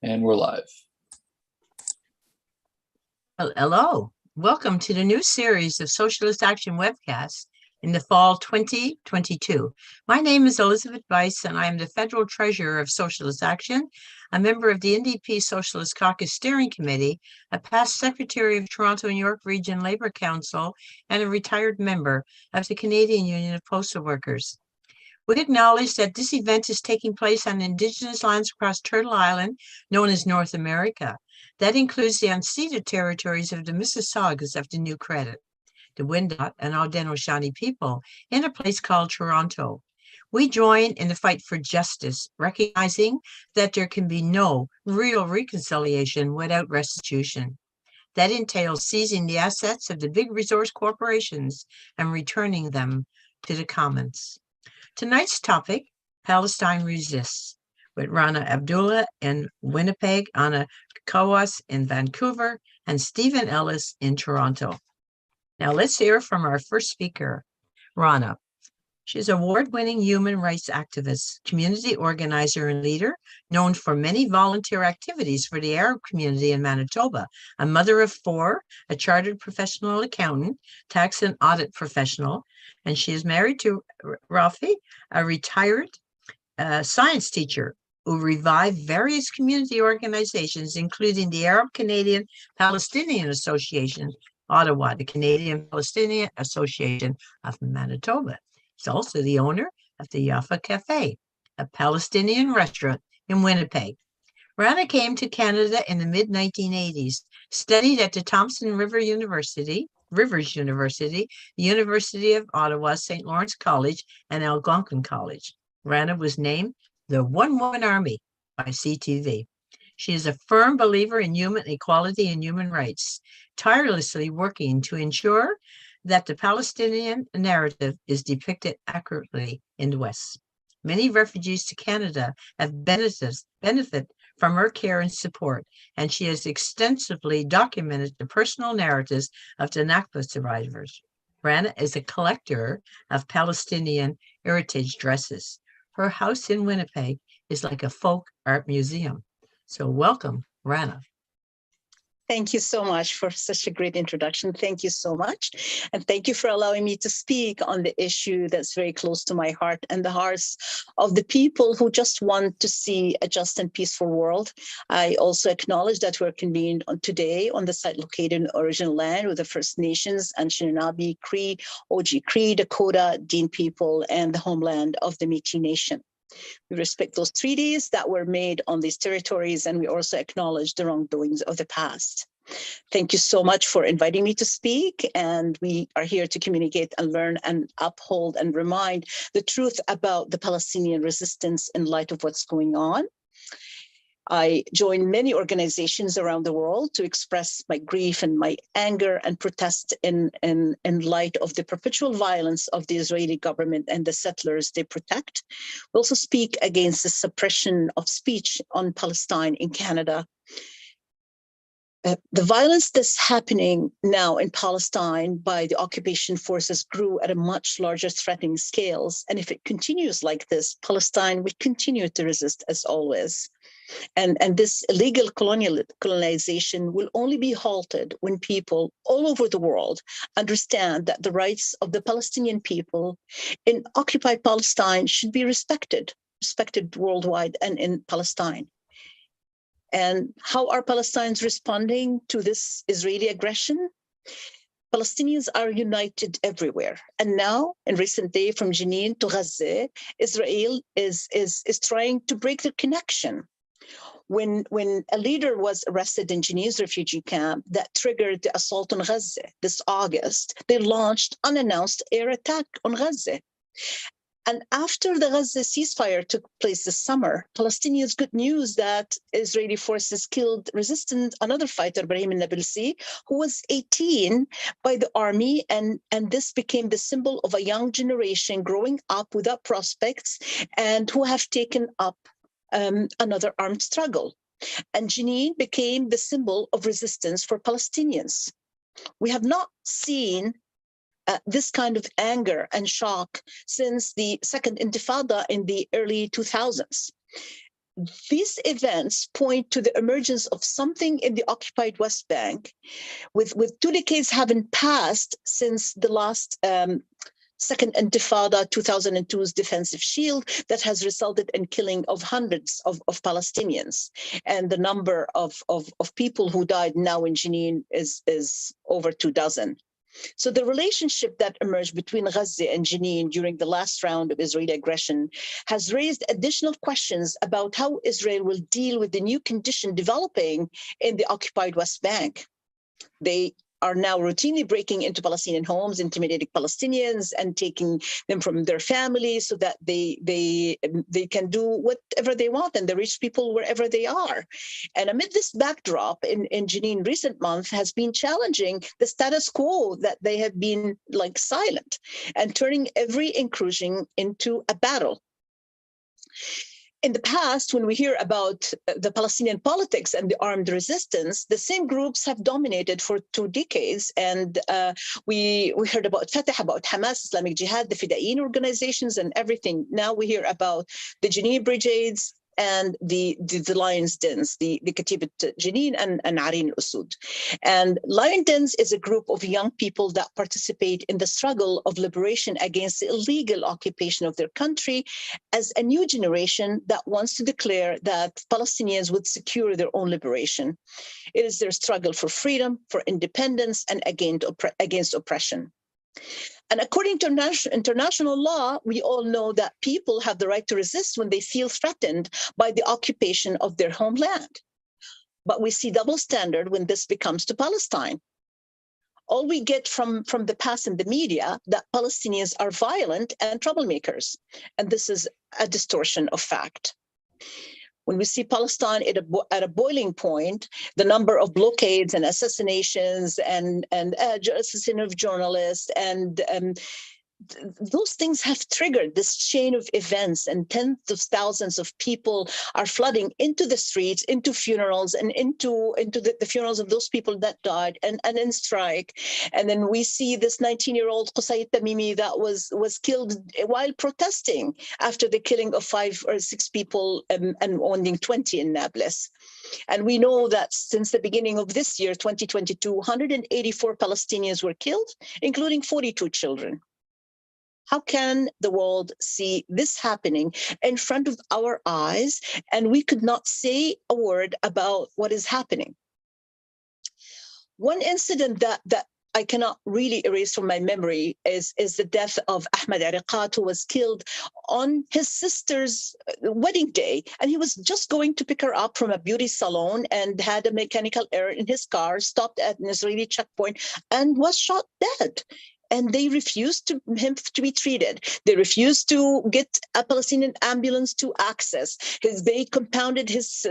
And we're live. Hello, welcome to the new series of Socialist Action webcasts in the fall 2022. My name is Elizabeth Weiss, and I am the Federal Treasurer of Socialist Action, a member of the NDP Socialist Caucus Steering Committee, a past Secretary of Toronto and York Region Labour Council, and a retired member of the Canadian Union of Postal Workers. We acknowledge that this event is taking place on Indigenous lands across Turtle Island, known as North America. That includes the unceded territories of the Mississaugas of the New Credit, the Wendat and Haudenosaunee people, in a place called Toronto. We join in the fight for justice, recognizing that there can be no real reconciliation without restitution. That entails seizing the assets of the big resource corporations and returning them to the commons. Tonight's topic, Palestine Resists, with Rana Abdullah in Winnipeg, Anna Kawas in Vancouver, and Stephen Ellis in Toronto. Now let's hear from our first speaker, Rana. She's an award-winning human rights activist, community organizer, and leader, known for many volunteer activities for the Arab community in Manitoba, a mother of four, a chartered professional accountant, tax and audit professional, and she is married to Rafi, a retired science teacher who revived various community organizations, including the Arab Canadian Palestinian Association, Ottawa, the Canadian Palestinian Association of Manitoba. He's also the owner of the Jaffa Cafe, a Palestinian restaurant in Winnipeg. Rana came to Canada in the mid-1980s, studied at the Thompson Rivers University, the University of Ottawa, St. Lawrence College, and Algonquin College. Rana was named the One Woman Army by CTV. She is a firm believer in human equality and human rights, tirelessly working to ensure that the Palestinian narrative is depicted accurately in the West. Many refugees to Canada have benefited from her care and support, and she has extensively documented the personal narratives of the Nakba survivors. Rana is a collector of Palestinian heritage dresses. Her house in Winnipeg is like a folk art museum. So welcome, Rana. Thank you so much for such a great introduction. Thank you so much. And thank you for allowing me to speak on the issue that's very close to my heart and the hearts of the people who just want to see a just and peaceful world. I also acknowledge that we're convened today on the site located in original land with the First Nations, Anishinaabe, Cree, Oji Cree, Dakota, Dene people, and the homeland of the Métis Nation. We respect those treaties that were made on these territories, and we also acknowledge the wrongdoings of the past. Thank you so much for inviting me to speak, and we are here to communicate and learn and uphold and remind the truth about the Palestinian resistance in light of what's going on. I joined many organizations around the world to express my grief and my anger and protest in light of the perpetual violence of the Israeli government and the settlers they protect. We also speak against the suppression of speech on Palestine in Canada. The violence that's happening now in Palestine by the occupation forces grew at a much larger threatening scales. And if it continues like this, Palestine will continue to resist as always. And this illegal colonization will only be halted when people all over the world understand that the rights of the Palestinian people in occupied Palestine should be respected worldwide and in Palestine. And how are Palestinians responding to this Israeli aggression? Palestinians are united everywhere. And now, in recent days, from Jenin to Gaza, Israel is trying to break the connection. When a leader was arrested in Jenin's refugee camp that triggered the assault on Gaza this August, they launched unannounced air attack on Gaza. And after the Gaza ceasefire took place this summer, Palestinians got news that Israeli forces killed another fighter, Ibrahim al-Nabulsi, who was 18 by the army. And this became the symbol of a young generation growing up without prospects and who have taken up another armed struggle. And Jenin became the symbol of resistance for Palestinians. We have not seen this kind of anger and shock since the second intifada in the early 2000s. these events point to the emergence of something in the occupied West Bank, with 2 decades having passed since the last Second Intifada, 2002's defensive shield, that has resulted in killing of hundreds of Palestinians. And the number of people who died now in Jenin is over 24. So the relationship that emerged between Gaza and Jenin during the last round of Israeli aggression has raised additional questions about how Israel will deal with the new condition developing in the occupied West Bank. They are now routinely breaking into Palestinian homes, intimidating Palestinians, and taking them from their families so that they can do whatever they want, and they reach people wherever they are. And amid this backdrop, in Jenin recent month has been challenging the status quo that they have been like silent, and turning every incursion into a battle. In the past, when we hear about the Palestinian politics and the armed resistance, the same groups have dominated for 2 decades. And we heard about Fatah, about Hamas, Islamic Jihad, the Fida'in organizations, and everything. Now we hear about the Jenin Brigades and the Lion's Dens, the Katibat Jenin and Arin al-Usud. And Lion Dens is a group of young people that participate in the struggle of liberation against the illegal occupation of their country, as a new generation that wants to declare that Palestinians would secure their own liberation. It is their struggle for freedom, for independence, and against oppression. And according to international law, we all know that people have the right to resist when they feel threatened by the occupation of their homeland. But we see double standard when this becomes to Palestine. All we get from the past in the media that Palestinians are violent and troublemakers. And this is a distortion of fact. When we see Palestine at a boiling point, the number of blockades and assassinations and assassination of journalists and those things have triggered this chain of events, and tens of thousands of people are flooding into the streets, into funerals, and into the funerals of those people that died and in strike. And then we see this 19-year-old Qusay Tamimi that was killed while protesting after the killing of 5 or 6 people and wounding 20 in Nablus. And we know that since the beginning of this year, 2022, 184 Palestinians were killed, including 42 children. How can the world see this happening in front of our eyes, and we could not say a word about what is happening? One incident that I cannot really erase from my memory is the death of Ahmed Ariqat, who was killed on his sister's wedding day. And he was just going to pick her up from a beauty salon and had a mechanical error in his car, stopped at an Israeli checkpoint, and was shot dead. And they refused him to be treated. They refused to get a Palestinian ambulance to access. They compounded his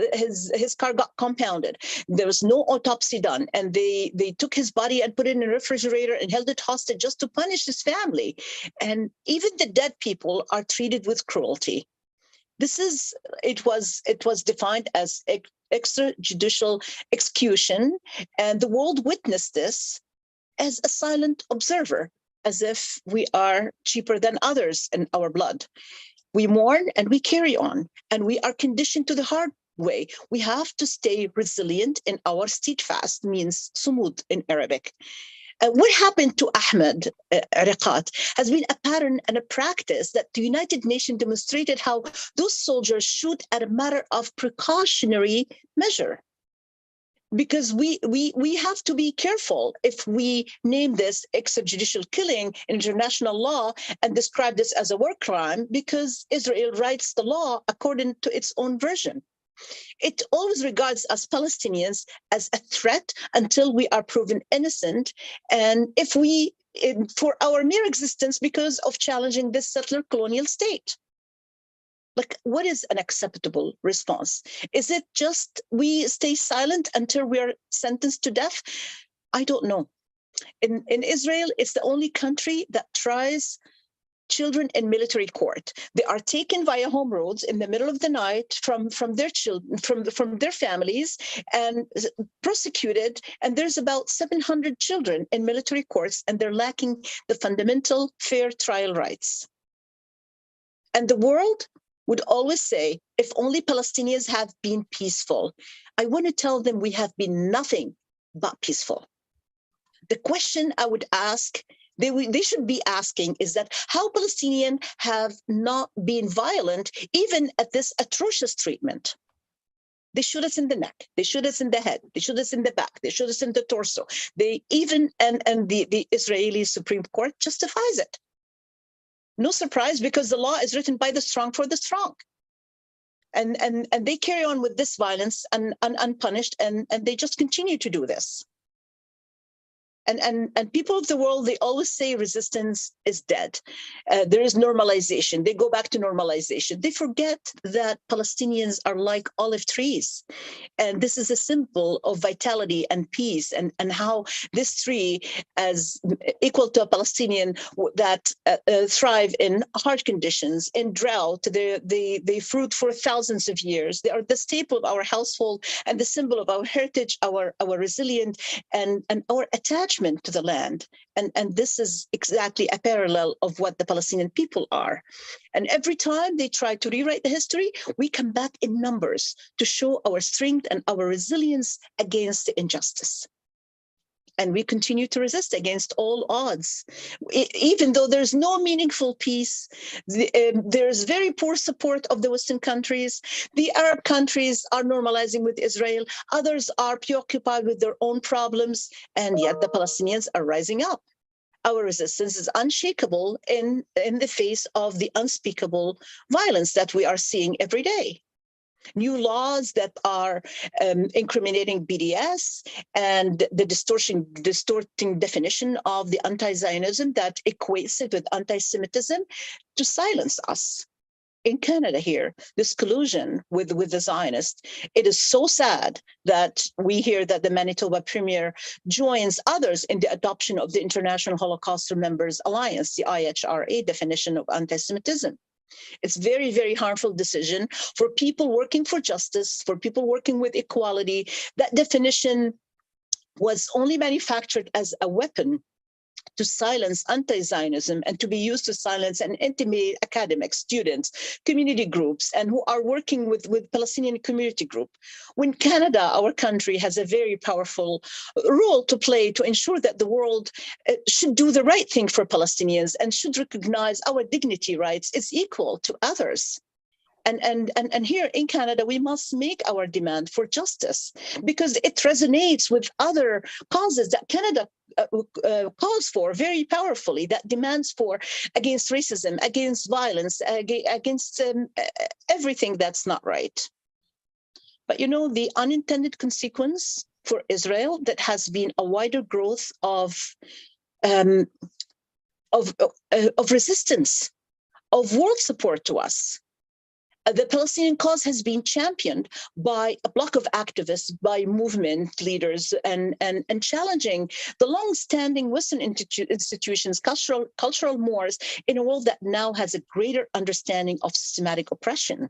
car got compounded. There was no autopsy done, and they took his body and put it in a refrigerator and held it hostage just to punish his family. And even the dead people are treated with cruelty. It was defined as extrajudicial execution, and the world witnessed this as a silent observer, as if we are cheaper than others in our blood. We mourn and we carry on, and we are conditioned to the hard way. We have to stay resilient in our steadfast, means sumud in Arabic. What happened to Ahmed Ariqat has been a pattern and a practice that the United Nations demonstrated how those soldiers shoot at a matter of precautionary measure. Because we have to be careful if we name this extrajudicial killing in international law and describe this as a war crime, because Israel writes the law according to its own version. It always regards us Palestinians as a threat until we are proven innocent, and for our mere existence because of challenging this settler colonial state. Like, what is an acceptable response? Is it just we stay silent until we are sentenced to death? I don't know. In Israel, it's the only country that tries children in military court. They are taken via home roads in the middle of the night from their children, from their families, and prosecuted. And there's about 700 children in military courts, and they're lacking the fundamental fair trial rights. And the world would always say, if only Palestinians have been peaceful. I want to tell them we have been nothing but peaceful. The question I would ask, they should be asking, is that how Palestinians have not been violent even at this atrocious treatment. They shoot us in the neck, they shoot us in the head, they shoot us in the back, they shoot us in the torso. They even, and the Israeli Supreme Court justifies it. No surprise, because the law is written by the strong for the strong. And they carry on with this violence unpunished, and they just continue to do this. And people of the world, they always say resistance is dead. There is normalization. They go back to normalization. They forget that Palestinians are like olive trees. And this is a symbol of vitality and peace, and how this tree, as equal to a Palestinian that thrive in hard conditions, in drought, they fruit for thousands of years. They are the staple of our household and the symbol of our heritage, our resilient and our attachment to the land. And this is exactly a parallel of what the Palestinian people are. And every time they try to rewrite the history, we come back in numbers to show our strength and our resilience against the injustice. And we continue to resist against all odds. Even though there's no meaningful peace, there's very poor support of the Western countries. The Arab countries are normalizing with Israel. Others are preoccupied with their own problems, and yet the Palestinians are rising up. Our resistance is unshakable in the face of the unspeakable violence that we are seeing every day. New laws that are incriminating BDS, and the distorting definition of the anti-Zionism that equates it with anti-Semitism to silence us. In Canada here, this collusion with the Zionists, it is so sad that we hear that the Manitoba Premier joins others in the adoption of the International Holocaust Remembrance Alliance, the IHRA definition of anti-Semitism. It's very, very harmful decision for people working for justice, for people working with equality. That definition was only manufactured as a weapon to silence anti-Zionism and to be used to silence and intimidate academics, students, community groups, and who are working with Palestinian community group. When Canada, our country, has a very powerful role to play to ensure that the world should do the right thing for Palestinians and should recognize our dignity rights is equal to others. And here in Canada, we must make our demand for justice because it resonates with other causes that Canada calls for very powerfully, that demands for against racism, against violence, against everything that's not right. But you know, the unintended consequence for Israel that has been a wider growth of resistance, of world support to us. The Palestinian cause has been championed by a block of activists, by movement leaders, and challenging the long-standing Western institutions, cultural mores in a world that now has a greater understanding of systematic oppression.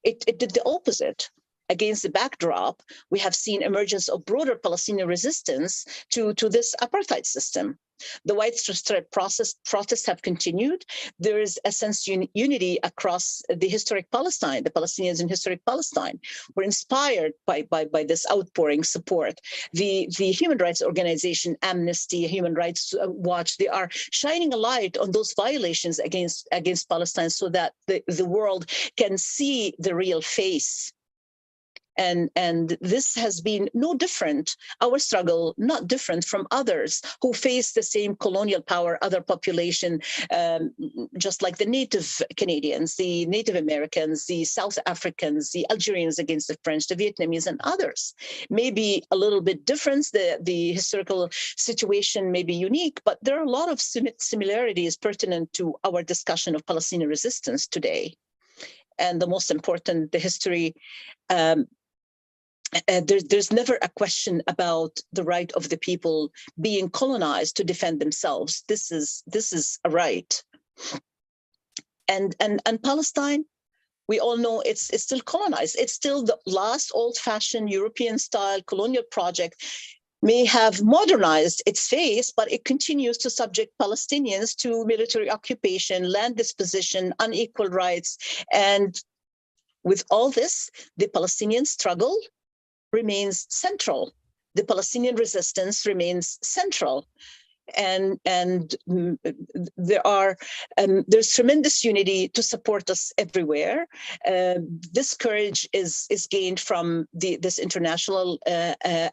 It did the opposite. Against the backdrop, we have seen emergence of broader Palestinian resistance to this apartheid system. The widespread protests have continued. There is a sense of unity across the historic Palestine. The Palestinians in historic Palestine were inspired by this outpouring support. The human rights organization Amnesty, Human Rights Watch, they are shining a light on those violations against Palestine so that the world can see the real face. And this has been no different, our struggle, not different from others who face the same colonial power, other population, just like the Native Canadians, the Native Americans, the South Africans, the Algerians against the French, the Vietnamese, and others. Maybe a little bit different, the historical situation may be unique, but there are a lot of similarities pertinent to our discussion of Palestinian resistance today. And the most important, the history, there's never a question about the right of the people being colonized to defend themselves. This is a right. And Palestine, we all know it's still colonized. It's still the last old-fashioned European-style colonial project may have modernized its face, but it continues to subject Palestinians to military occupation, land disposition, unequal rights. And with all this, the Palestinian struggle remains central. The Palestinian resistance remains central. And there's tremendous unity to support us everywhere. This courage is gained from this international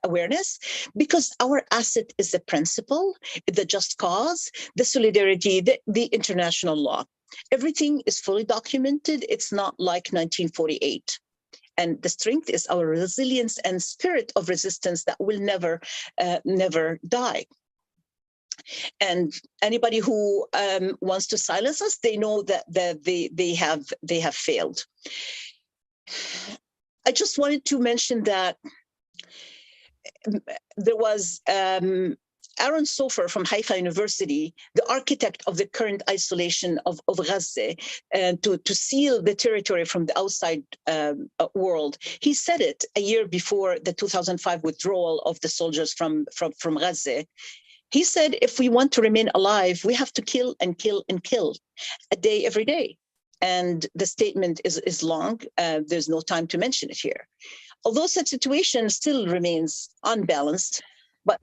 awareness, because our asset is the principle, the just cause, the solidarity, the international law. Everything is fully documented. It's not like 1948. And the strength is our resilience and spirit of resistance that will never die. And anybody who wants to silence us, they know that they have failed. I just wanted to mention that there was Aaron Sofer from Haifa University, the architect of the current isolation of Gaza, to seal the territory from the outside world. He said it a year before the 2005 withdrawal of the soldiers from Gaza. He said, if we want to remain alive, we have to kill and kill and kill a day every day. And the statement is long. There's no time to mention it here. Although such situation still remains unbalanced, but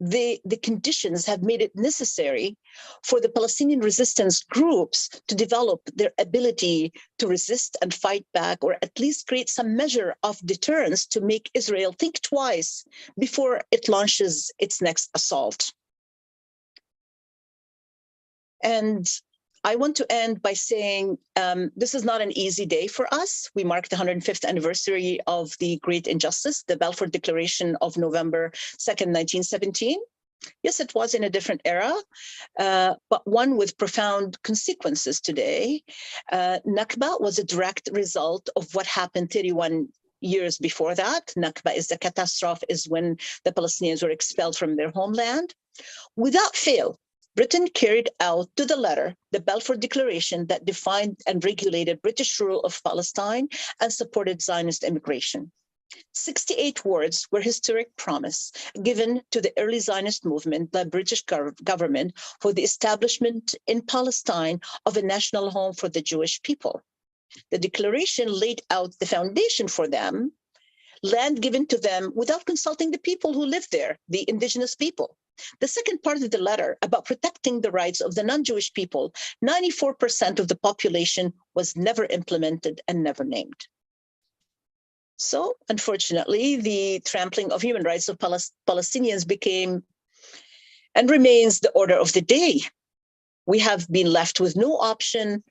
the conditions have made it necessary for the Palestinian resistance groups to develop their ability to resist and fight back, or at least create some measure of deterrence to make Israel think twice before it launches its next assault. And I want to end by saying this is not an easy day for us. We mark the 105th anniversary of the great injustice, the Balfour Declaration of November 2nd, 1917. Yes, it was in a different era, but one with profound consequences today. Nakba was a direct result of what happened 31 years before that. Nakba is the catastrophe, is when the Palestinians were expelled from their homeland. Without fail, Britain carried out to the letter the Balfour Declaration that defined and regulated British rule of Palestine and supported Zionist immigration. 68 words were historic promise given to the early Zionist movement by British government for the establishment in Palestine of a national home for the Jewish people. The declaration laid out the foundation for them, land given to them without consulting the people who live there, the indigenous people. The second part of the letter about protecting the rights of the non-Jewish people, 94% of the population was never implemented and never named. So, unfortunately, the trampling of human rights of Palestinians became and remains the order of the day. We have been left with no option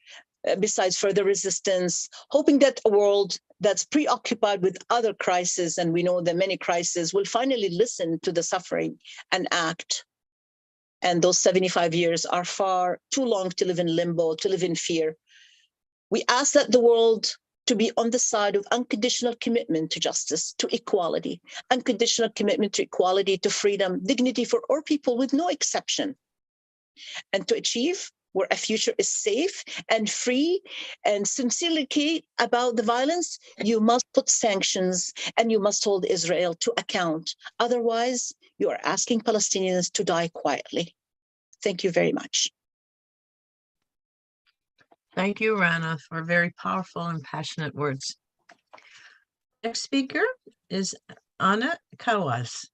besides further resistance, hoping that a world that's preoccupied with other crises, and we know that many crises, will finally listen to the suffering and act. And those 75 years are far too long to live in limbo, to live in fear. We ask that the world to be on the side of unconditional commitment to justice, to equality, unconditional commitment to equality, to freedom, dignity for all people with no exception. And to achieve where a future is safe and free and sincerely care about the violence, you must put sanctions and you must hold Israel to account. Otherwise, you are asking Palestinians to die quietly. Thank you very much. Thank you, Rana, for very powerful and passionate words. Next speaker is Anna Kawas.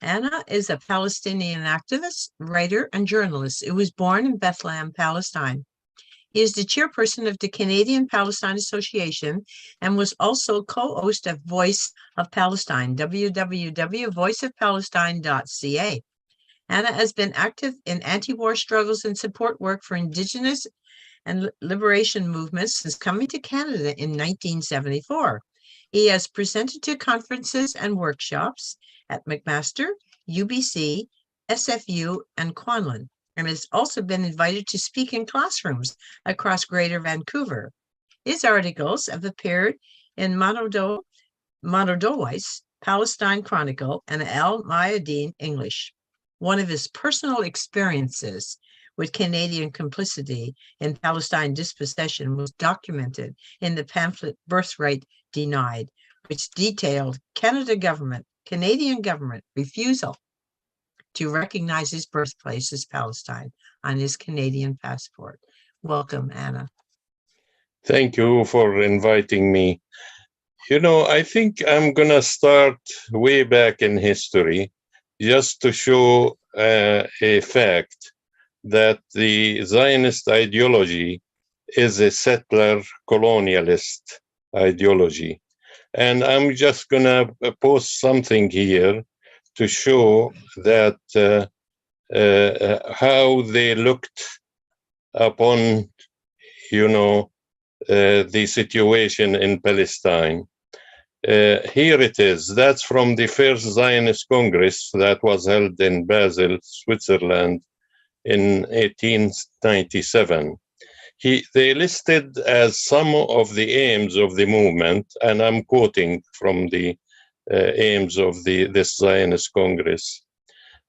Anna is a Palestinian activist, writer, and journalist who was born in Bethlehem, Palestine. He is the chairperson of the Canadian Palestine Association and was also co-host of Voice of Palestine, www.voiceofpalestine.ca. Anna has been active in anti-war struggles and support work for Indigenous and liberation movements since coming to Canada in 1974. He has presented to conferences and workshops at McMaster, UBC, SFU, and Quanlan, and has also been invited to speak in classrooms across Greater Vancouver. His articles have appeared in Monodowais, Palestine Chronicle, and Al Mayadeen English. One of his personal experiences with Canadian complicity in Palestine dispossession was documented in the pamphlet Birthright Denied, which detailed Canada government Canadian government refusal to recognize his birthplace as Palestine on his Canadian passport. Welcome, Anna. Thank you for inviting me. I think I'm going to start way back in history just to show a fact that the Zionist ideology is a settler colonialist ideology. And I'm just going to post something here to show that how they looked upon, the situation in Palestine. Here it is. That's from the first Zionist Congress that was held in Basel, Switzerland in 1897. They listed as some of the aims of the movement, and I'm quoting from the aims of this Zionist Congress.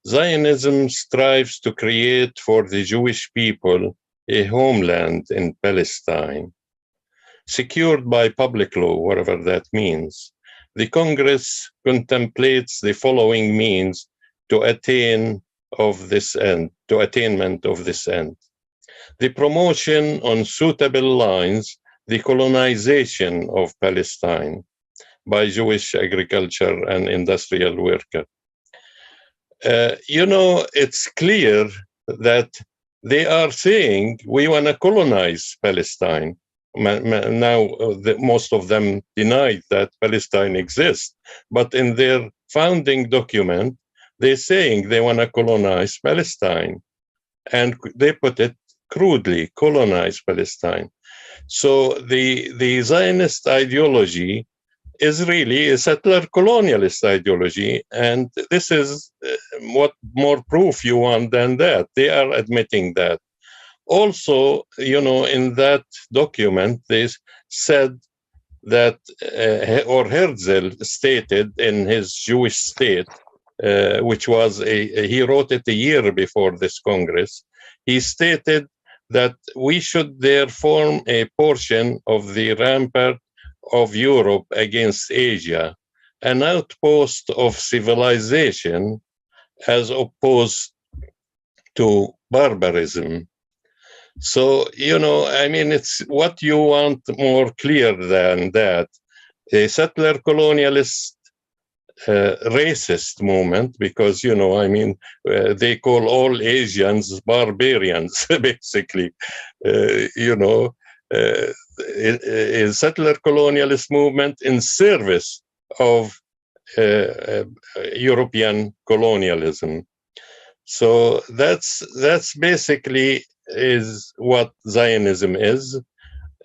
Zionism strives to create for the Jewish people a homeland in Palestine, secured by public law, whatever that means. The Congress contemplates the following means to attainment of this end. The promotion on suitable lines, the colonization of Palestine by Jewish agriculture and industrial workers. It's clear that they are saying we want to colonize Palestine. Now, most of them denied that Palestine exists, but in their founding document, they're saying they want to colonize Palestine. And they put it crudely, colonize Palestine. So the Zionist ideology is really a settler colonialist ideology. And this is what more proof you want than that. They are admitting that. Also, in that document, they said that, or Herzl stated in his Jewish State, which was he wrote it a year before this Congress, he stated that we should there form a portion of the rampart of Europe against Asia, an outpost of civilization as opposed to barbarism. So, it's what you want more clear than that. A settler colonialist racist movement, because, they call all Asians barbarians, basically, a settler colonialist movement in service of European colonialism. So that's basically is what Zionism is,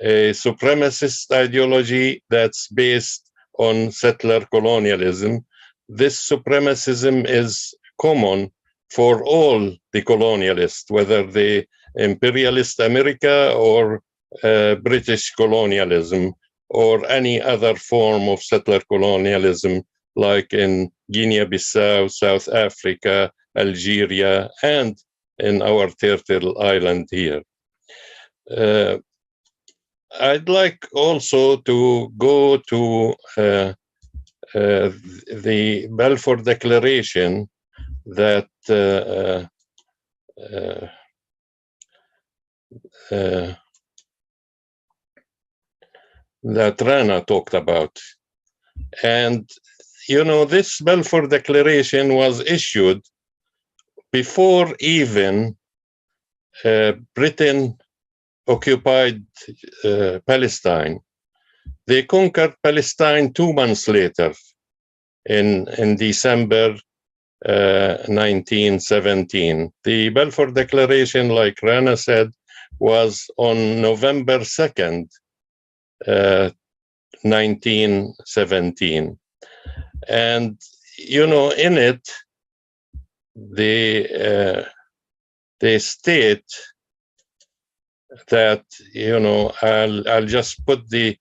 a supremacist ideology that's based on settler colonialism. This supremacism is common for all the colonialists, whether the imperialist America or British colonialism or any other form of settler colonialism, like in Guinea-Bissau, South Africa, Algeria, and in our Turtle Island here. I'd like also to go to the Balfour Declaration that that Rana talked about. And, this Balfour Declaration was issued before even Britain occupied Palestine. They conquered Palestine 2 months later, in December 1917. The Balfour Declaration, like Rana said, was on November 2nd, 1917. And, in it, they state that, I'll just put the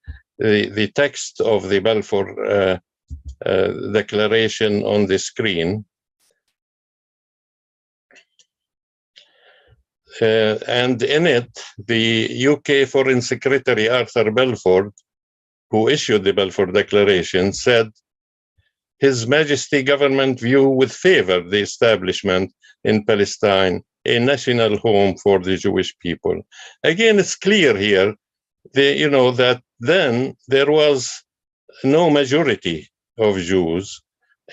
text of the Balfour Declaration on the screen. And in it, the UK Foreign Secretary Arthur Balfour, who issued the Balfour Declaration, said His Majesty government view with favor the establishment in Palestine, a national home for the Jewish people. Again, it's clear here, that then there was no majority of Jews,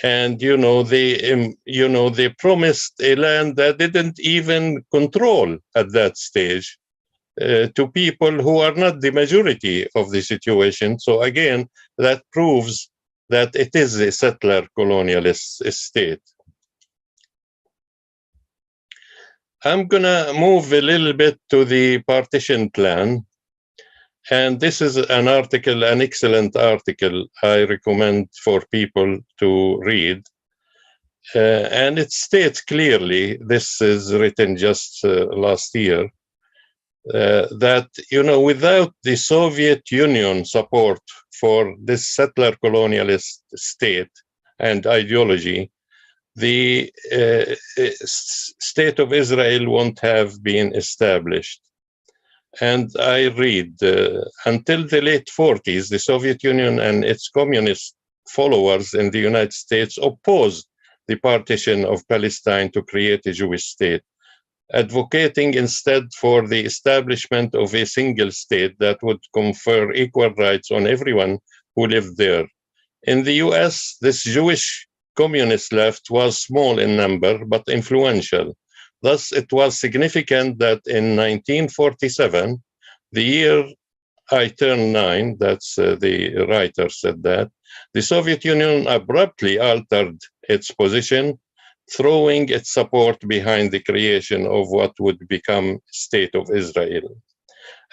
and they promised a land that didn't even control at that stage to people who are not the majority of the situation. So again, that proves that it is a settler colonialist state. I'm gonna move a little bit to the partition plan. And this is an excellent article I recommend for people to read. And it states clearly, this is written just last year, that, without the Soviet Union support for this settler colonialist state and ideology, the state of Israel won't have been established. And I read, until the late 40s, the Soviet Union and its communist followers in the United States opposed the partition of Palestine to create a Jewish state, advocating instead for the establishment of a single state that would confer equal rights on everyone who lived there. In the US, this Jewish communist left was small in number, but influential. Thus, it was significant that in 1947, the year I turned 9, that's the writer said that, the Soviet Union abruptly altered its position, throwing its support behind the creation of what would become State of Israel.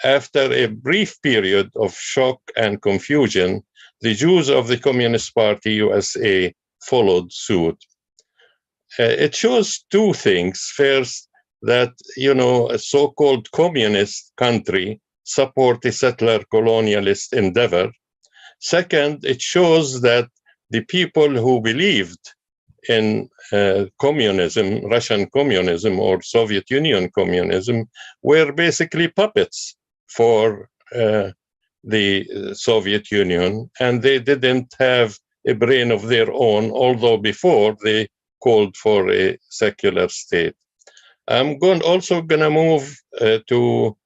After a brief period of shock and confusion, the Jews of the Communist Party USA followed suit. It shows two things. First, that, a so-called communist country support a settler colonialist endeavor. Second, it shows that the people who believed in communism, Russian communism or Soviet Union communism, were basically puppets for the Soviet Union, and they didn't have a brain of their own, although before they called for a secular state. I'm also going to move to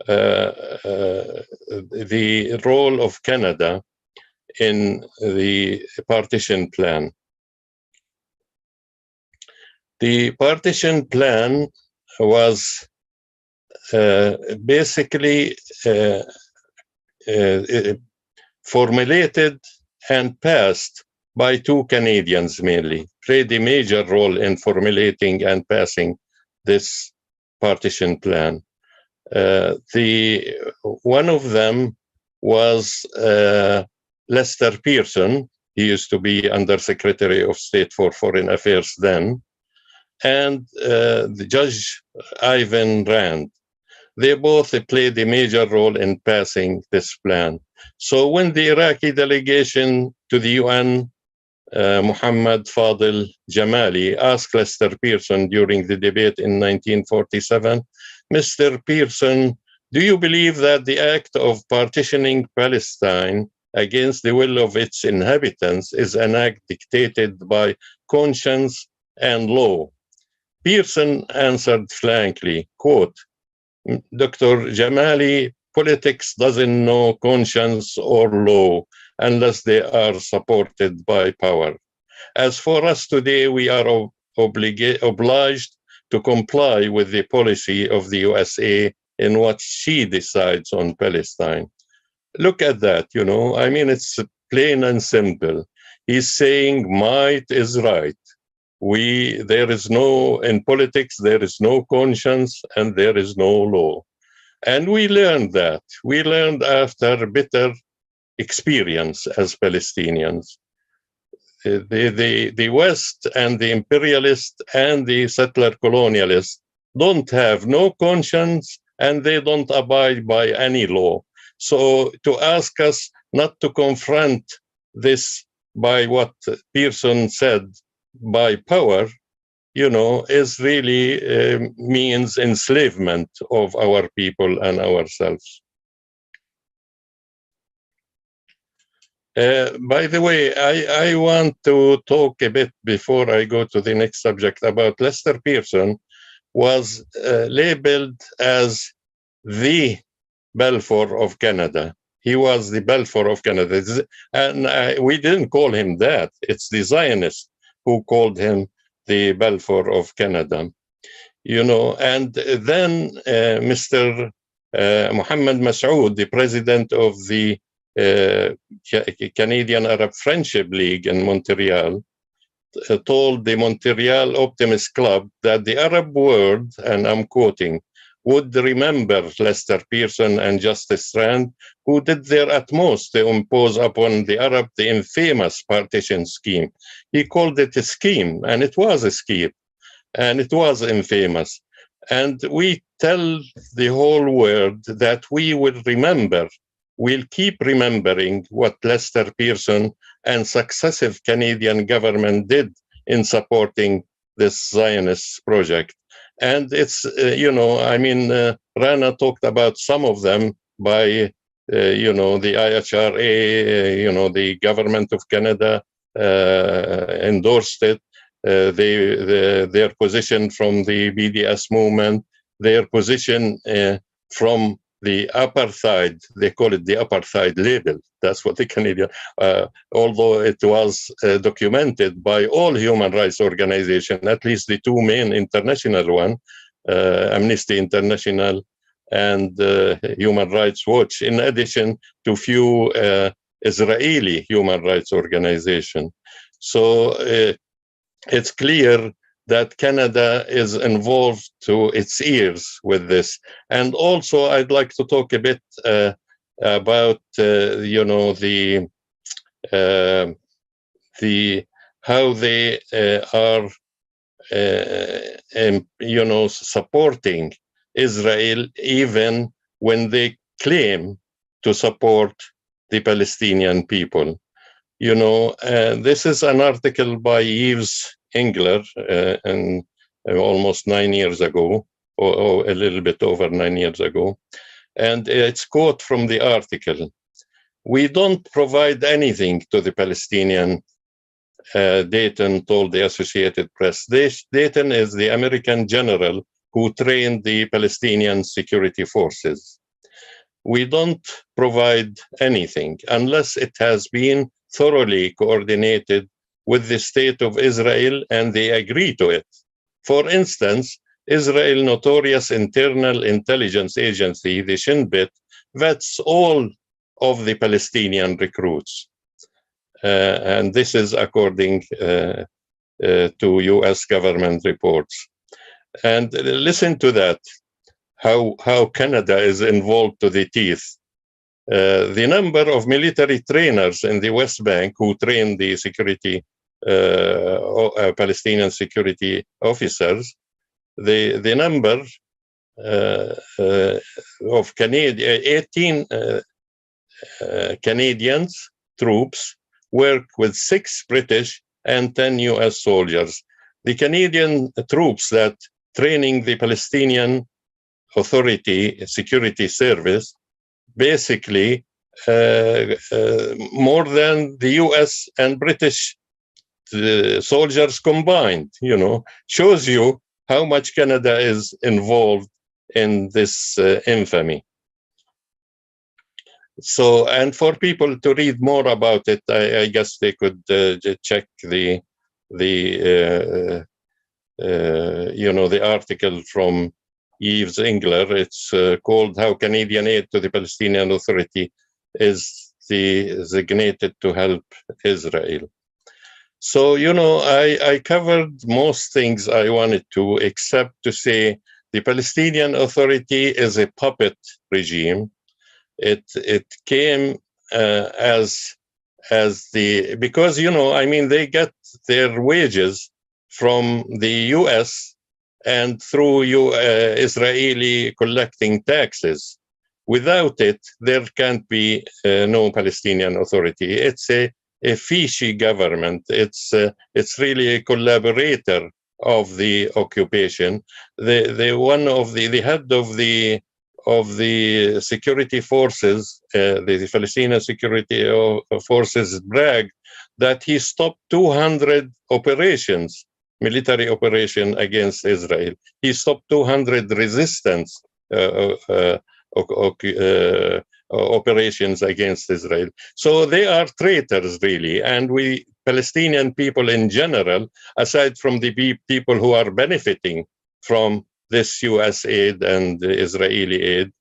the role of Canada in the partition plan. The partition plan was basically formulated and passed by two Canadians mainly, played a major role in formulating and passing this partition plan. One of them was Lester Pearson. He used to be Undersecretary of State for Foreign Affairs then, and the Judge Ivan Rand. They both played a major role in passing this plan. So when the Iraqi delegation to the UN, Muhammad Fadil Jamali, asked Lester Pearson during the debate in 1947, Mr. Pearson, do you believe that the act of partitioning Palestine against the will of its inhabitants is an act dictated by conscience and law? Pearson answered frankly, quote, Dr. Jamali, politics doesn't know conscience or law unless they are supported by power. As for us today, we are obliged to comply with the policy of the USA in what she decides on Palestine. Look at that, it's plain and simple. He's saying might is right. In politics, there is no conscience and there is no law. And we learned that. We learned after bitter experience as Palestinians. The West and the imperialist and the settler colonialists don't have no conscience and they don't abide by any law. So to ask us not to confront this by what Pearson said, by power, is really means enslavement of our people and ourselves. By the way, I want to talk a bit before I go to the next subject about Lester Pearson was labeled as the Balfour of Canada. He was the Balfour of Canada. And we didn't call him that. It's the Zionists who called him the Balfour of Canada. You know, and then Mr. Mohammed Massoud, the president of the Canadian Arab Friendship League in Montreal, told the Montreal Optimist Club that the Arab world, and I'm quoting, would remember Lester Pearson and Justice Strand, who did their utmost to impose upon the Arab the infamous partition scheme. He called it a scheme, and it was a scheme, and it was infamous. And we tell the whole world that we will remember, we'll keep remembering what Lester Pearson and successive Canadian government did in supporting this Zionist project. And it's, you know, I mean, Rana talked about some of them by, you know, the IHRA, you know, the government of Canada endorsed it, their position from the BDS movement, their position from the apartheid, they call it the apartheid label. That's what the Canadian, although it was documented by all human rights organizations, at least the two main international one, Amnesty International and Human Rights Watch, in addition to few Israeli human rights organizations. So it's clear that Canada is involved to its ears with this. And also, I'd like to talk a bit about, you know, the how they are, you know, supporting Israel even when they claim to support the Palestinian people. You know, this is an article by Yves Engler and almost 9 years ago, or a little bit over 9 years ago. And it's quote from the article: "We don't provide anything to the Palestinian," Dayton told the Associated Press. Dayton is the American general who trained the Palestinian security forces. "We don't provide anything unless it has been thoroughly coordinated with the state of Israel and they agree to it. For instance, Israel's notorious internal intelligence agency, the Shin Bet, vets all of the Palestinian recruits." And this is according to US government reports. And listen to that, how Canada is involved to the teeth. The number of military trainers in the West Bank who train the security, Palestinian security officers, the number of 18 Canadians troops work with 6 British and 10 US soldiers. The Canadian troops that training the Palestinian Authority Security Service basically more than the US and British soldiers combined, you know, shows you how much Canada is involved in this infamy. So, and for people to read more about it, I guess they could check the you know, the article from Yves Engler. It's called "How Canadian Aid to the Palestinian Authority is Designated to Help Israel." So, you know, I covered most things I wanted to, except to say the Palestinian Authority is a puppet regime. It came as the, because, you know, I mean, they get their wages from the US and through Israeli collecting taxes. Without it, there can't be no Palestinian Authority. It's a fishy government. It's really a collaborator of the occupation. The head of the of the security forces, the Palestinian security forces, bragged that he stopped 200 operations, military operation against Israel. He stopped 200 resistance operations against Israel. So they are traitors, really. And we Palestinian people in general, aside from the people who are benefiting from this U.S. aid and Israeli aid,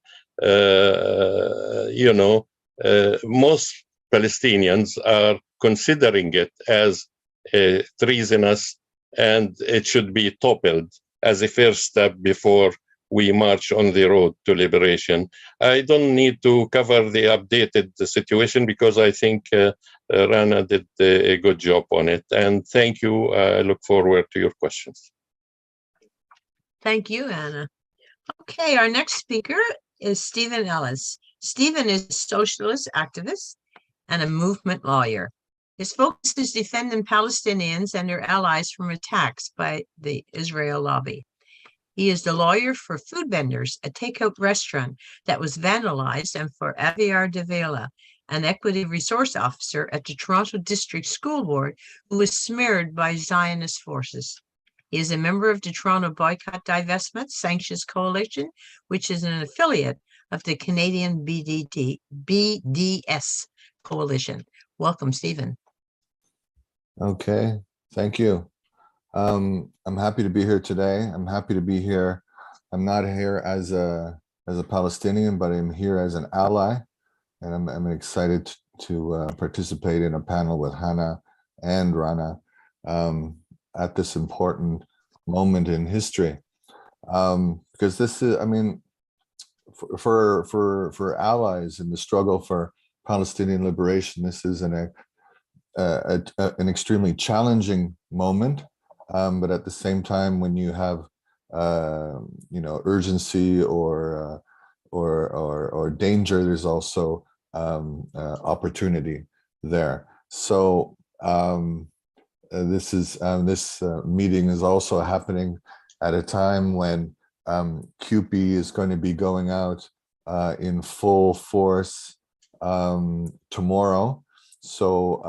most Palestinians are considering it as treasonous, and it should be toppled as a first step before we march on the road to liberation. I don't need to cover the updated situation because I think Rana did a good job on it. And thank you. I look forward to your questions. Thank you, Anna. Okay, our next speaker is Stephen Ellis. Stephen is a socialist activist and a movement lawyer. His focus is defending Palestinians and their allies from attacks by the Israel lobby. He is the lawyer for Food Vendors, a takeout restaurant that was vandalized, and for Aviar Davila, an equity resource officer at the Toronto District School Board who was smeared by Zionist forces. He is a member of the Toronto Boycott, Divestment, Sanctions Coalition, which is an affiliate of the Canadian BDS Coalition. Welcome, Stephen. Okay, thank you. I'm happy to be here today. I'm happy to be here. I'm not here as a Palestinian, but I'm here as an ally, and I'm excited to participate in a panel with Hannah and Rana at this important moment in history, because this is, I mean, for allies in the struggle for Palestinian liberation, this is an extremely challenging moment. But at the same time, when you have, urgency or danger, there's also opportunity there. So this meeting is also happening at a time when CUPE is going to be going out in full force tomorrow. So,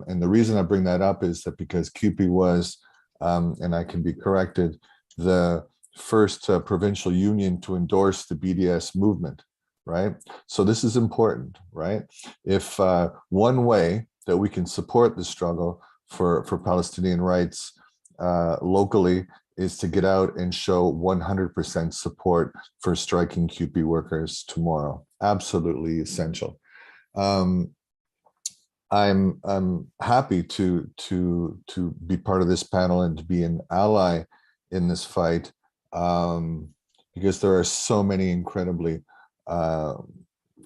and the reason I bring that up is that because CUPE was, and I can be corrected, the first provincial union to endorse the BDS movement, right? So this is important, right? If one way that we can support the struggle for Palestinian rights locally is to get out and show 100% support for striking CUPE workers tomorrow. Absolutely essential. I'm happy to be part of this panel and to be an ally in this fight, because there are so many incredibly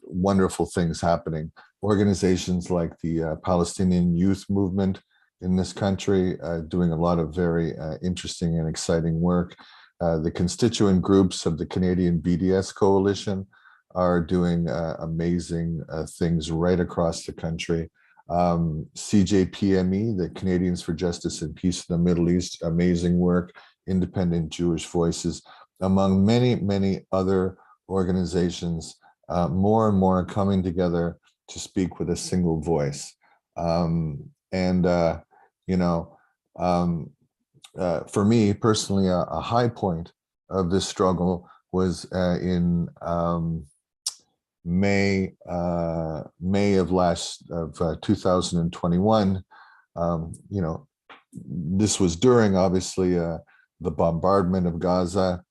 wonderful things happening. Organizations like the Palestinian Youth Movement in this country doing a lot of very interesting and exciting work. The constituent groups of the Canadian BDS Coalition are doing amazing things right across the country. CJPME, the Canadians for Justice and Peace in the Middle East, amazing work. Independent Jewish Voices, among many, many other organizations, more and more coming together to speak with a single voice. For me personally, a high point of this struggle was in May of 2021. This was during, obviously, the bombardment of Gaza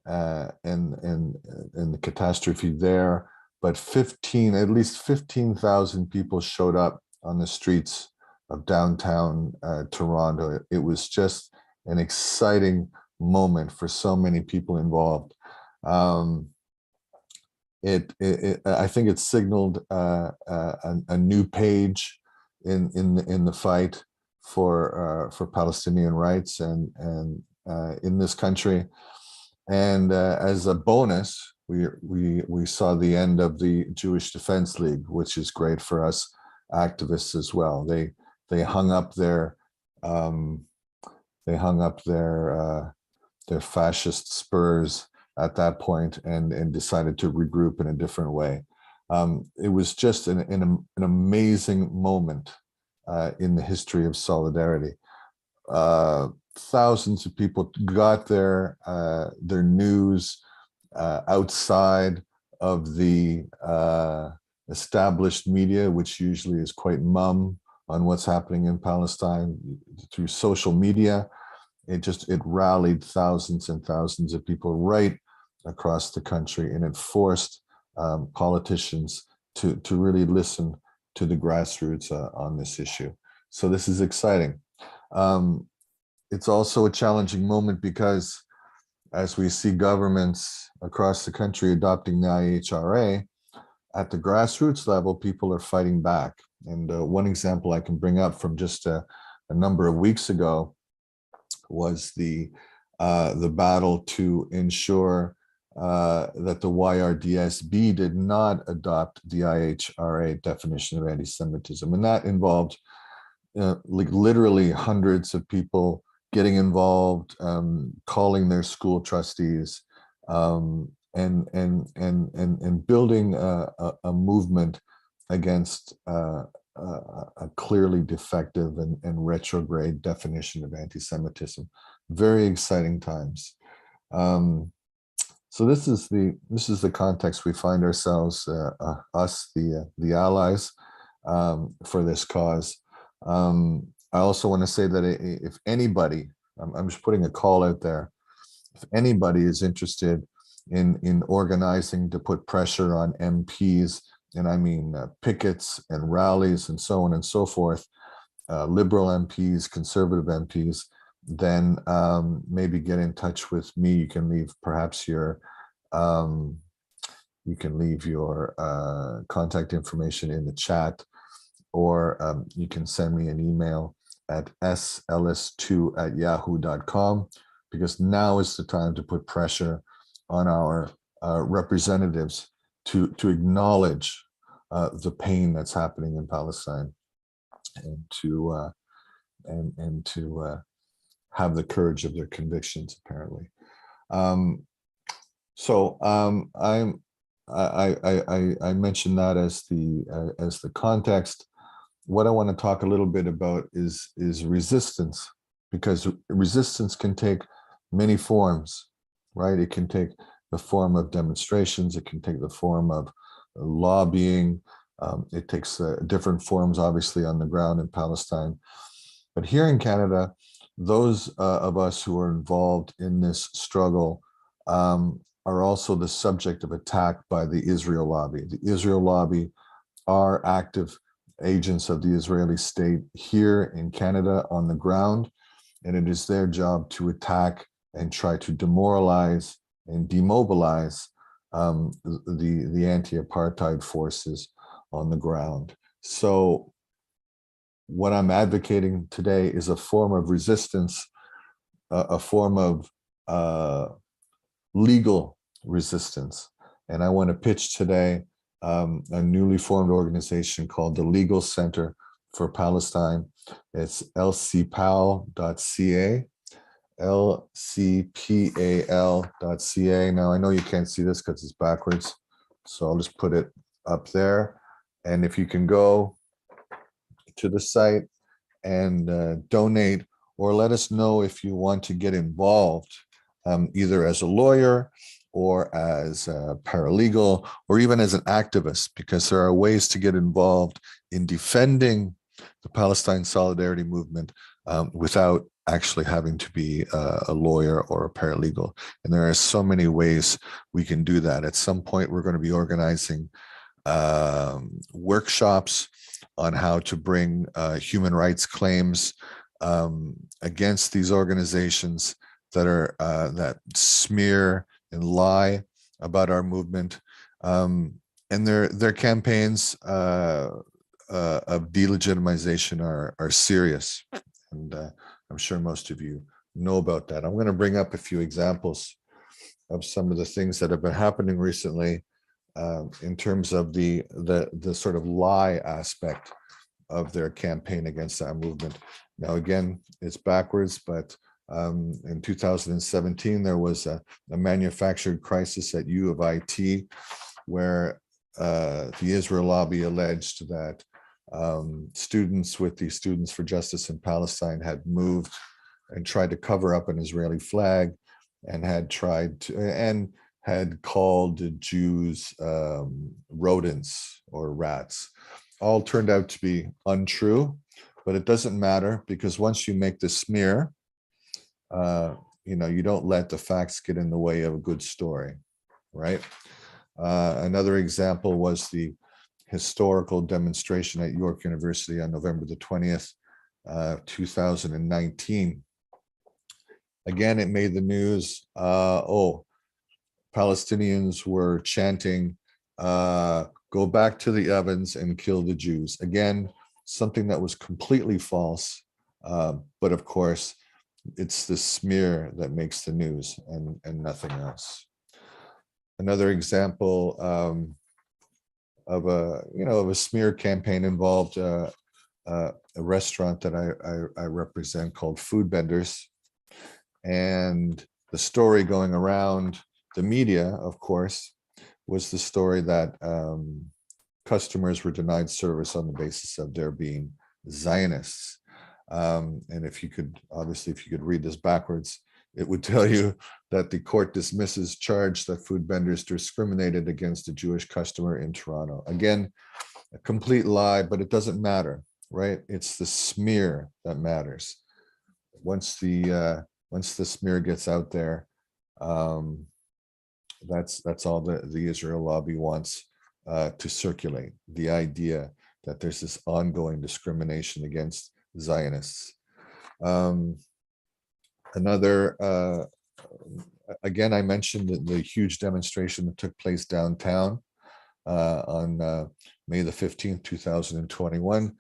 and the catastrophe there. But at least 15,000 people showed up on the streets of downtown Toronto. It was just an exciting moment for so many people involved. I think it signaled a new page in the fight for Palestinian rights and in this country. And as a bonus, we saw the end of the Jewish Defense League, which is great for us activists as well. They hung up their fascist spurs at that point and decided to regroup in a different way. It was just an amazing moment in the history of solidarity. Thousands of people got their news outside of the established media, which usually is quite mum on what's happening in Palestine, through social media. It rallied thousands and thousands of people right across the country, and it forced politicians to really listen to the grassroots on this issue. So this is exciting. It's also a challenging moment because as we see governments across the country adopting the IHRA, at the grassroots level, people are fighting back. And one example I can bring up from just a number of weeks ago was the battle to ensure that the YRDSB did not adopt the IHRA definition of anti-Semitism. And that involved like literally hundreds of people getting involved, calling their school trustees, and building a movement against a clearly defective and retrograde definition of anti-Semitism. Very exciting times. So this is the context we find ourselves, us, the allies, for this cause. I also want to say that if anybody, I'm just putting a call out there, if anybody is interested in organizing to put pressure on MPs, and I mean pickets and rallies and so on and so forth, liberal MPs, conservative MPs, then maybe get in touch with me. You can leave perhaps your contact information in the chat, or you can send me an email at sellis2@yahoo.com, because now is the time to put pressure on our representatives to acknowledge the pain that's happening in Palestine, and to have the courage of their convictions, apparently. I mentioned that as the context. What I want to talk a little bit about is resistance, because resistance can take many forms, right? It can take the form of demonstrations. It can take the form of lobbying. It takes different forms, obviously, on the ground in Palestine. But here in Canada, those of us who are involved in this struggle are also the subject of attack by the Israel lobby. The Israel lobby are active agents of the Israeli state here in Canada on the ground, and it is their job to attack and try to demoralize and demobilize the anti-apartheid forces on the ground. So what I'm advocating today is a form of resistance, a form of legal resistance. And I want to pitch today a newly formed organization called the Legal Center for Palestine. It's lcpal.ca, lcpal.ca. Now, I know you can't see this because it's backwards, so I'll just put it up there. And if you can go to the site and donate, or let us know if you want to get involved, either as a lawyer or as a paralegal, or even as an activist, because there are ways to get involved in defending the Palestine Solidarity Movement without actually having to be a lawyer or a paralegal. And there are so many ways we can do that. At some point, we're going to be organizing workshops on how to bring human rights claims against these organizations that smear and lie about our movement, and their campaigns of delegitimization are serious, and I'm sure most of you know about that. I'm going to bring up a few examples of some of the things that have been happening recently in terms of the sort of lie aspect of their campaign against our movement. Now, again, it's backwards, but In 2017, there was a manufactured crisis at U of IT, where the Israel lobby alleged that students with the Students for Justice in Palestine had moved and tried to cover up an Israeli flag, and had called Jews rodents or rats. All turned out to be untrue, but it doesn't matter, because once you make the smear, you don't let the facts get in the way of a good story, right? Another example was the historical demonstration at York University on November the 20th, 2019. Again, it made the news. Palestinians were chanting, go back to the ovens and kill the Jews. Again, something that was completely false. But of course, it's the smear that makes the news and nothing else. Another example of a smear campaign involved a restaurant that I represent called Food Benders. And the story going around the media, of course, was the story that customers were denied service on the basis of their being Zionists. And if you could read this backwards, it would tell you that the court dismisses charge that Food Benders discriminated against a Jewish customer in Toronto. Again, a complete lie, but it doesn't matter, right? It's the smear that matters. Once the smear gets out there, that's all the Israel lobby wants to circulate, the idea that there's this ongoing discrimination against Zionists. Again, I mentioned the huge demonstration that took place downtown on May the 15th, 2021.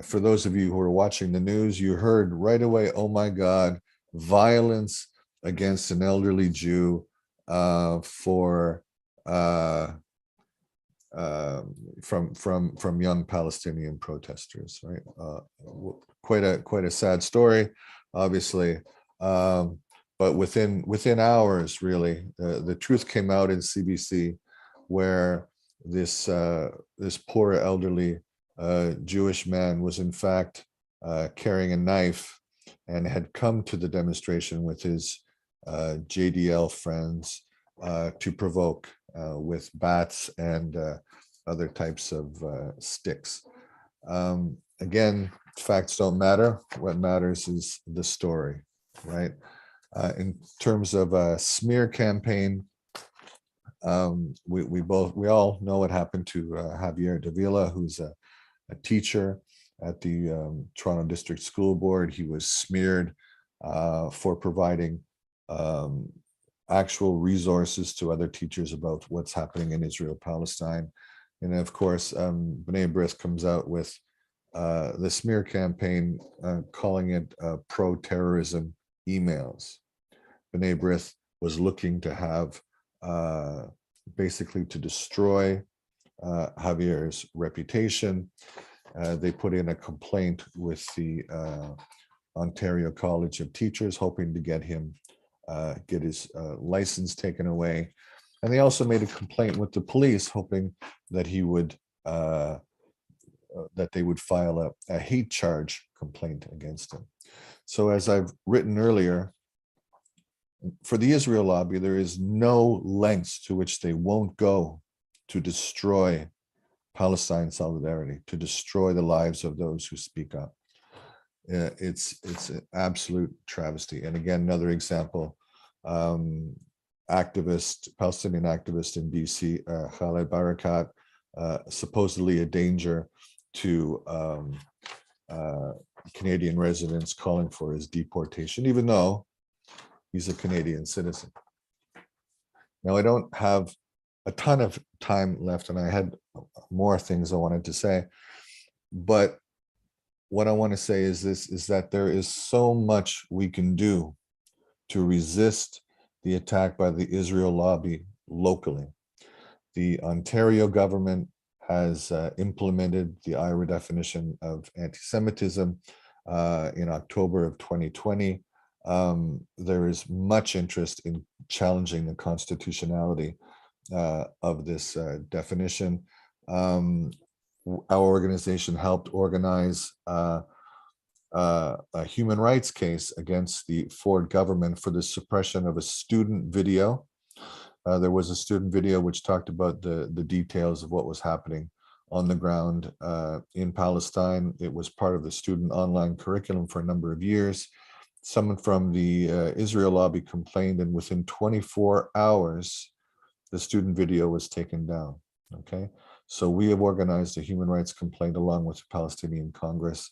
For those of you who are watching the news, you heard right away, oh my God, violence against an elderly Jew from young Palestinian protesters, right? Quite a sad story, obviously, but within hours, really, the truth came out in CBC, where this poor elderly Jewish man was in fact carrying a knife and had come to the demonstration with his JDL friends to provoke with bats and other types of sticks. Again, facts don't matter. What matters is the story, right? In terms of a smear campaign, we all know what happened to Javier Davila, who's a teacher at the Toronto District School Board. He was smeared for providing actual resources to other teachers about what's happening in Israel, Palestine. And of course, B'nai B'rith comes out with the smear campaign, calling it pro-terrorism emails. B'nai B'rith was looking to have basically to destroy Javier's reputation. They put in a complaint with the Ontario College of Teachers, hoping to get his license taken away. And they also made a complaint with the police, hoping that he would that they would file a hate charge complaint against him. So as I've written earlier, for the Israel lobby, there is no lengths to which they won't go to destroy Palestine solidarity, to destroy the lives of those who speak up. It's an absolute travesty. And again, another example, Palestinian activist in DC, Khaled Barakat, supposedly a danger to Canadian residents, calling for his deportation, even though he's a Canadian citizen. Now, I don't have a ton of time left, and I had more things I wanted to say, but what I want to say is that there is so much we can do to resist the attack by the Israel lobby locally. The Ontario government has implemented the IHRA definition of anti-Semitism in October of 2020. there is much interest in challenging the constitutionality of this definition. Our organization helped organize a human rights case against the Ford government for the suppression of a student video. There was a student video which talked about the details of what was happening on the ground in Palestine. It was part of the student online curriculum for a number of years. Someone from the Israel lobby complained, and within 24 hours, the student video was taken down. Okay, so we have organized a human rights complaint along with the Palestinian Congress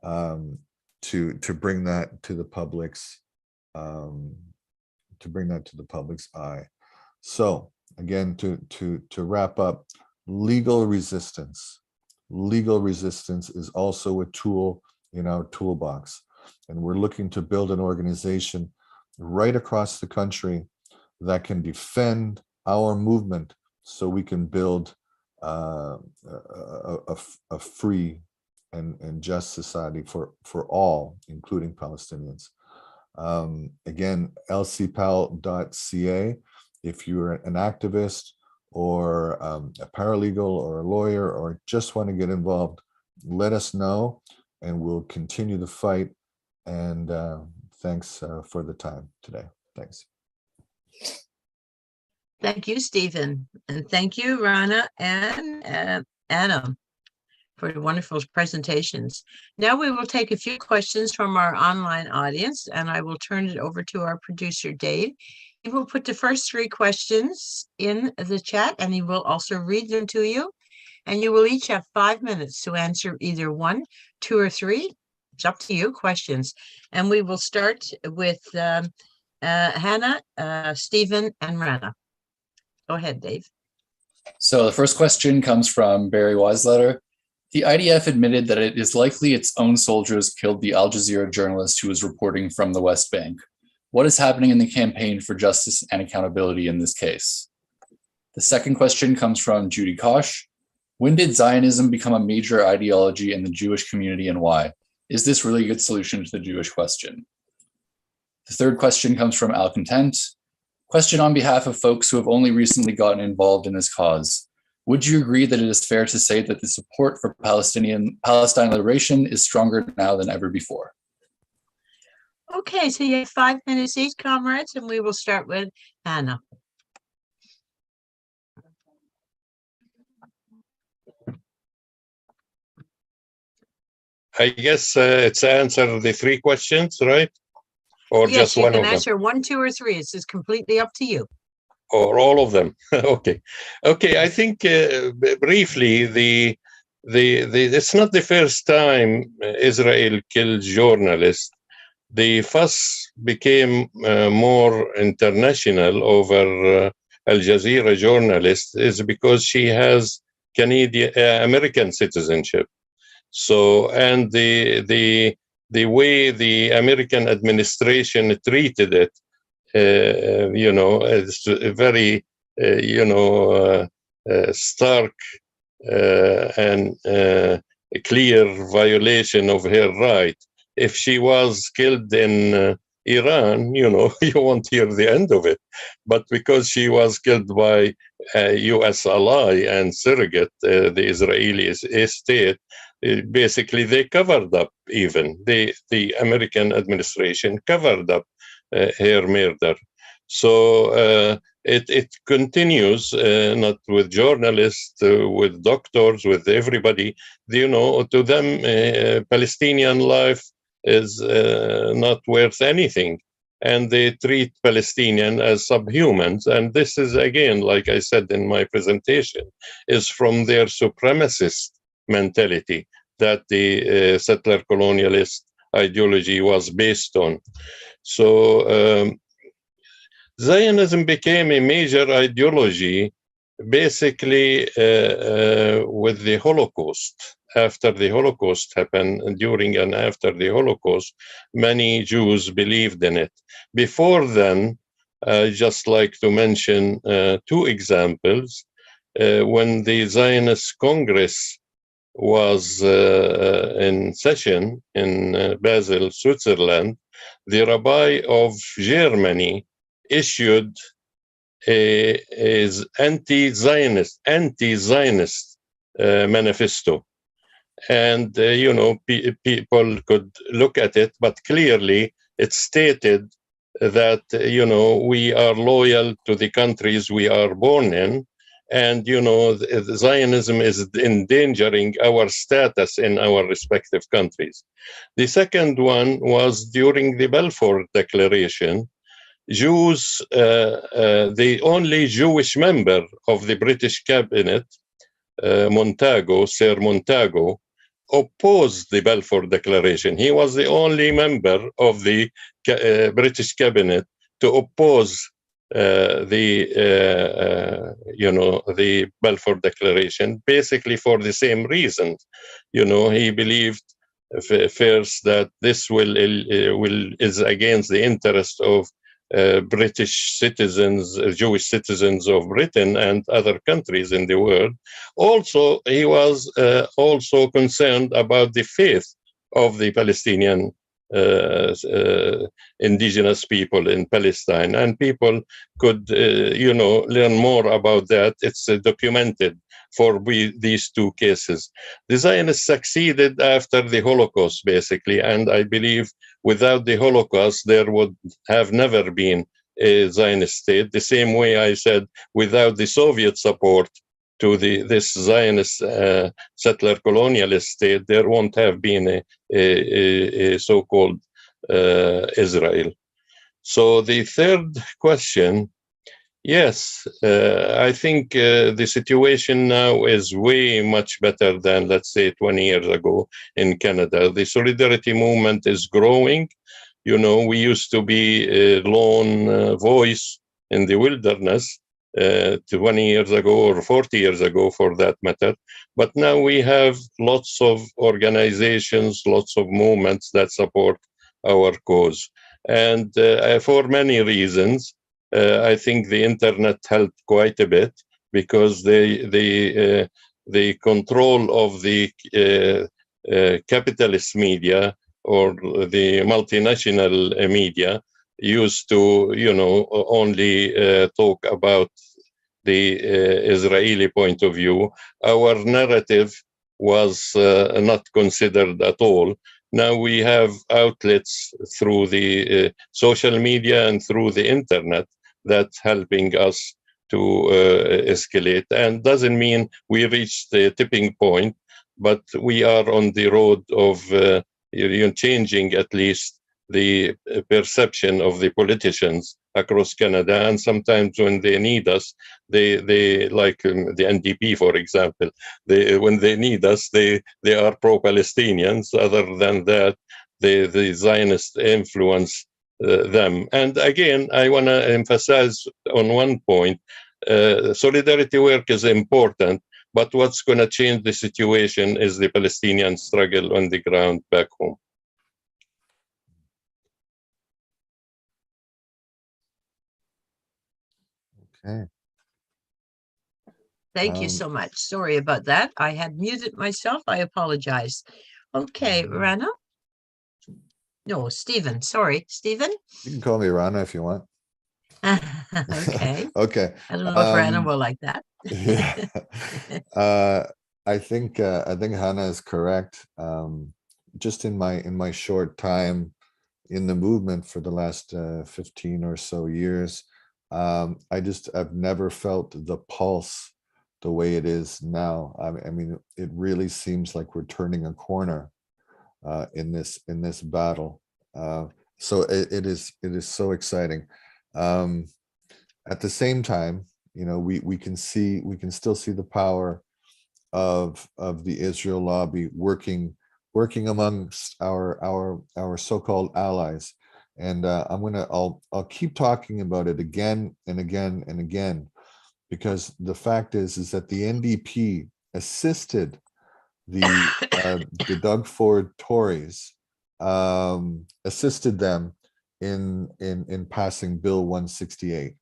to bring that to the public's eye. So again, to wrap up, legal resistance is also a tool in our toolbox, and we're looking to build an organization right across the country that can defend our movement, so we can build a free and just society for all, including Palestinians. Again, lcpal.ca. If you're an activist or a paralegal or a lawyer or just want to get involved, let us know and we'll continue the fight. And thanks for the time today. Thanks. Thank you, Stephen. And thank you, Rana and Adam, for the wonderful presentations. Now we will take a few questions from our online audience, and I will turn it over to our producer, Dave. He will put the first 3 questions in the chat, and he will also read them to you. And you will each have 5 minutes to answer either 1, 2, or 3. It's up to you, questions. And we will start with Hannah, Stephen, and Rana. Go ahead, Dave. So the first question comes from Barry Weisletter. The IDF admitted that it is likely its own soldiers killed the Al Jazeera journalist who was reporting from the West Bank. What is happening in the campaign for justice and accountability in this case? The second question comes from Judy Kosh. When did Zionism become a major ideology in the Jewish community, and why? Is this really a good solution to the Jewish question? The third question comes from Al Content. Question on behalf of folks who have only recently gotten involved in this cause. Would you agree that it is fair to say that the support for Palestine liberation is stronger now than ever before? Okay, so you have 5 minutes each, comrades, and we will start with Hannah. I guess it's answer the 3 questions, right? Or Yes, just you one can of them? answer 1, 2, or 3. It's just completely up to you. Or all of them? Okay. I think briefly, it's not the first time Israel killed journalists. The fuss became more international over Al Jazeera journalist is because she has American citizenship. So, and the way the American administration treated it, it's a very, stark and clear violation of her right. If she was killed in Iran, you won't hear the end of it. But because she was killed by a U.S. ally and surrogate, the Israeli state, basically they covered up even. The American administration covered up her murder. So it continues, not with journalists, with doctors, with everybody. To them, Palestinian life is not worth anything. And they treat Palestinians as subhumans. And this is, again, like I said in my presentation, is from their supremacist mentality that the settler colonialist ideology was based on. So Zionism became a major ideology basically with the Holocaust. After the Holocaust happened, during and after the Holocaust, many Jews believed in it. Before then, I just like to mention 2 examples. When the Zionist Congress was in session in Basel, Switzerland, the rabbi of Germany issued is anti-Zionist manifesto, and people could look at it, but clearly it stated that we are loyal to the countries we are born in, and Zionism is endangering our status in our respective countries. The second one was during the Balfour Declaration. Jews, the only Jewish member of the British cabinet, Sir Montagu, opposed the Balfour Declaration. He was the only member of the British cabinet to oppose the Balfour Declaration, basically for the same reasons. He believed first that this is against the interest of British citizens, Jewish citizens of Britain and other countries in the world. Also, he was also concerned about the faith of the Palestinian indigenous people in Palestine, and people could, learn more about that. It's documented for these two cases. The Zionists succeeded after the Holocaust, basically, and I believe without the Holocaust, there would have never been a Zionist state. The same way I said, without the Soviet support to this Zionist settler colonialist state, there won't have been a so-called Israel. So the third question, yes, I think the situation now is way much better than, let's say, 20 years ago in Canada. The solidarity movement is growing. We used to be a lone voice in the wilderness 20 years ago or 40 years ago, for that matter. But now we have lots of organizations, lots of movements that support our cause. And for many reasons, I think the internet helped quite a bit, because the control of the capitalist media or the multinational media used to, only talk about the Israeli point of view. Our narrative was not considered at all. Now we have outlets through the social media and through the internet that's helping us to escalate. And doesn't mean we reached the tipping point, but we are on the road of changing at least the perception of the politicians across Canada. And sometimes when they need us, they like the NDP, for example, when they need us, they are pro-Palestinians. Other than that, the Zionists influence them. And again, I want to emphasize on one point, solidarity work is important, but what's going to change the situation is the Palestinian struggle on the ground back home. Okay. Thank you so much. Sorry about that. I had muted myself. I apologize. Okay, Rana? No, Stephen. Sorry, Stephen? You can call me Rana if you want. Okay. Okay. I don't know if Rana will like that. Yeah. I think Hannah is correct. Just in my short time in the movement for the last 15 or so years, I've never felt the pulse the way it is now. I mean, it really seems like we're turning a corner in this battle. So it is so exciting. At the same time, we can still see the power of the Israel lobby working amongst our so-called allies. And I'll keep talking about it again and again and again, because the fact is that the NDP assisted the Doug Ford Tories, assisted them in passing Bill 168.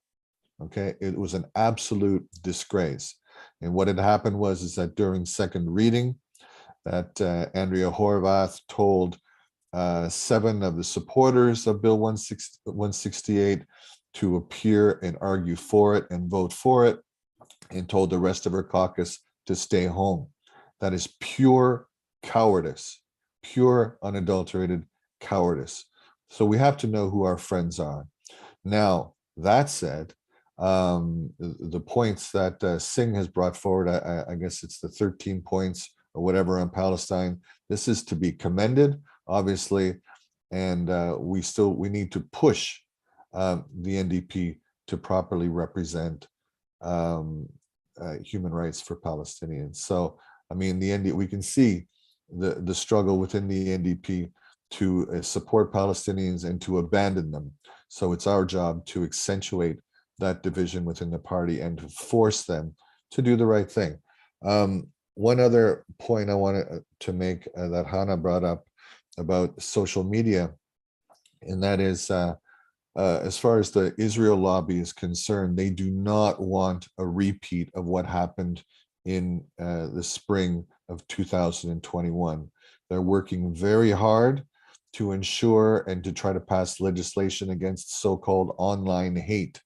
Okay, it was an absolute disgrace. And what had happened was that during second reading, that Andrea Horvath told 7 of the supporters of Bill 168 to appear and argue for it and vote for it, and told the rest of her caucus to stay home. That is pure cowardice, pure unadulterated cowardice. So we have to know who our friends are. Now, that said, the points that Singh has brought forward, I guess it's the 13 points or whatever on Palestine, this is to be commended, obviously, and we need to push the NDP to properly represent human rights for Palestinians. So, I mean, we can see the struggle within the NDP to support Palestinians and to abandon them. So it's our job to accentuate that division within the party and to force them to do the right thing. One other point I wanted to make that Hannah brought up about social media, and that is as far as the Israel lobby is concerned, they do not want a repeat of what happened in the spring of 2021. They're working very hard to ensure and to try to pass legislation against so-called online hate.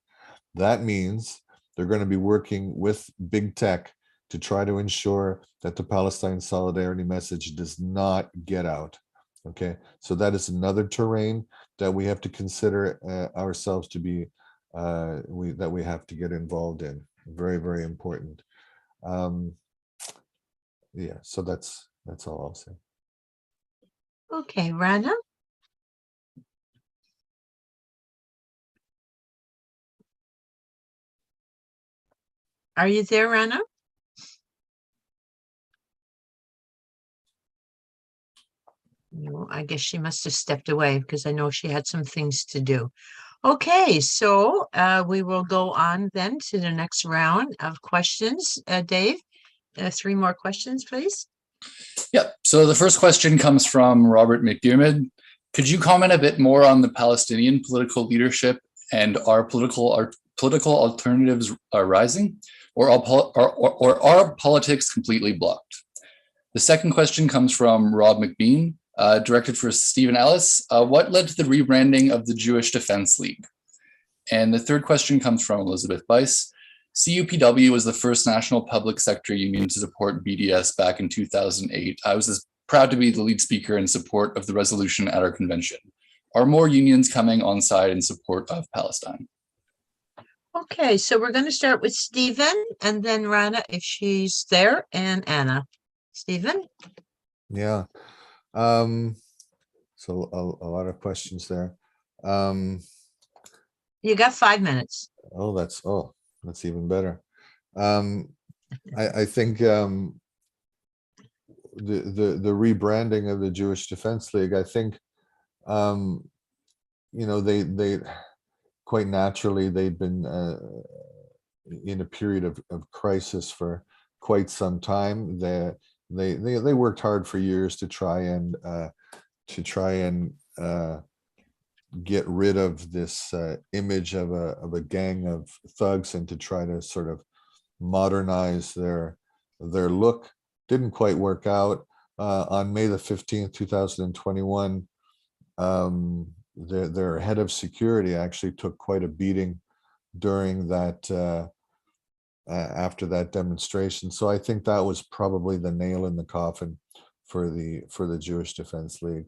That means they're going to be working with big tech to try to ensure that the Palestine solidarity message does not get out. Okay, so that is another terrain that we have to consider ourselves to be, that we have to get involved in. Very, very important. Yeah, so that's all I'll say. Okay, Rana? Are you there, Rana? No, I guess she must have stepped away because I know she had some things to do. Okay, so we will go on then to the next round of questions. Dave, 3 more questions, please. Yep. So the first question comes from Robert McDermott. Could you comment a bit more on the Palestinian political leadership, and are political alternatives rising, or are politics completely blocked? The second question comes from Rob McBean, directed for Stephen Ellis. What led to the rebranding of the Jewish Defense League? And the third question comes from Elizabeth Weiss. CUPW was the first national public sector union to support BDS back in 2008. I was proud to be the lead speaker in support of the resolution at our convention. Are more unions coming on side in support of Palestine? Okay, so we're going to start with Stephen and then Rana, if she's there, and Anna. Stephen? Yeah. So a lot of questions there. You got 5 minutes. Oh, that's even better. I think the rebranding of the Jewish Defense League, I think, they quite naturally, they'd been in a period of crisis for quite some time. They worked hard for years to try and get rid of this image of a gang of thugs and to try to sort of modernize their look. Didn't quite work out. On May the 15th, 2021, their head of security actually took quite a beating during that after that demonstration. So I think that was probably the nail in the coffin for the Jewish Defense League.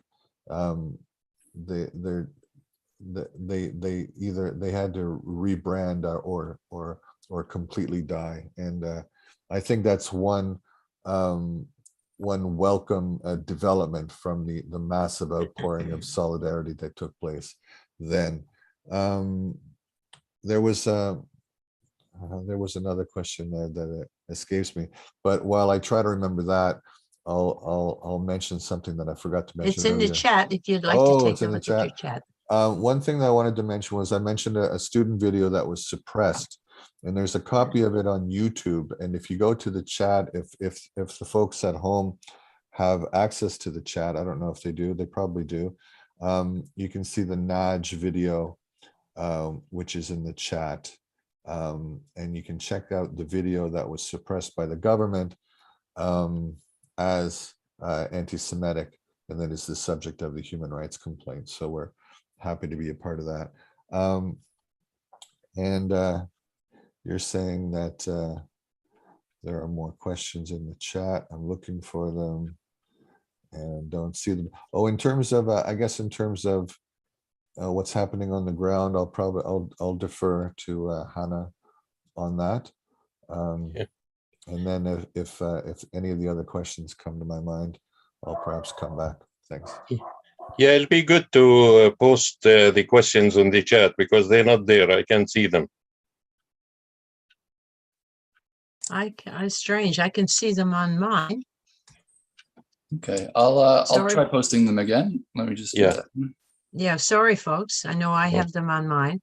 They had to rebrand or completely die, and I think that's one welcome development from the massive outpouring of solidarity that took place then. There was another question there that escapes me, but while I try to remember that, I'll mention something that I forgot to mention. It's in earlier. the chat if you'd like to take a look at your chat. One thing that I wanted to mention was I mentioned a student video that was suppressed, and there's a copy of it on YouTube. And if you go to the chat, if the folks at home have access to the chat, I don't know if they do, they probably do. You can see the Naj video, which is in the chat. And you can check out the video that was suppressed by the government as anti-Semitic, and that is the subject of the human rights complaint. So we're happy to be a part of that. And you're saying that there are more questions in the chat. I'm looking for them and don't see them. Oh, in terms of, I guess in terms of what's happening on the ground, I'll defer to Hannah on that. Yeah. And then if any of the other questions come to my mind, I'll perhaps come back. Thanks. Yeah, it'll be good to post the questions on the chat because they're not there. I can't see them. Strange. I can see them on mine. Okay, I'll Sorry. try posting them again. Let me just do Yeah. that. Yeah, sorry, folks. I know I have them on mine.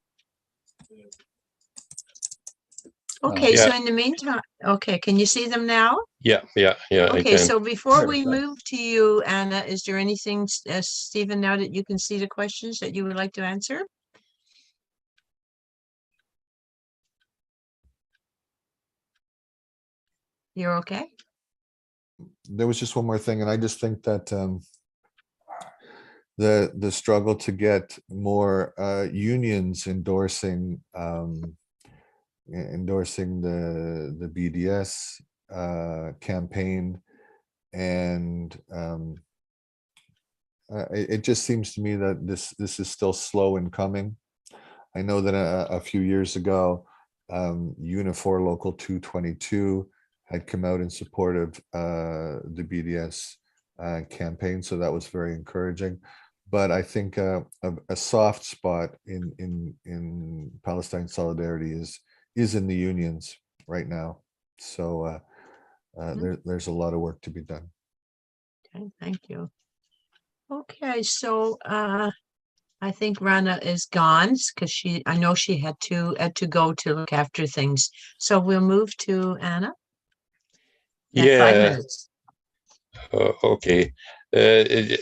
Okay, Yeah. so in the meantime, okay, can you see them now? Yeah, I Okay, can. so before we Perfect. move to you, Anna, is there anything, Stephen, now that you can see the questions that you would like to answer? You're okay? There was just one more thing, and I just think that the struggle to get more unions endorsing the BDS campaign, and it just seems to me that this is still slow in coming. I know that a few years ago, Unifor Local 222 had come out in support of the BDS campaign, so that was very encouraging. But I think a soft spot in Palestine solidarity is in the unions right now. So there's a lot of work to be done. Okay, thank you. Okay, so I think Rana is gone because I know she had to go to look after things. So we'll move to Anna. Yeah. 5 minutes. Okay. Yeah,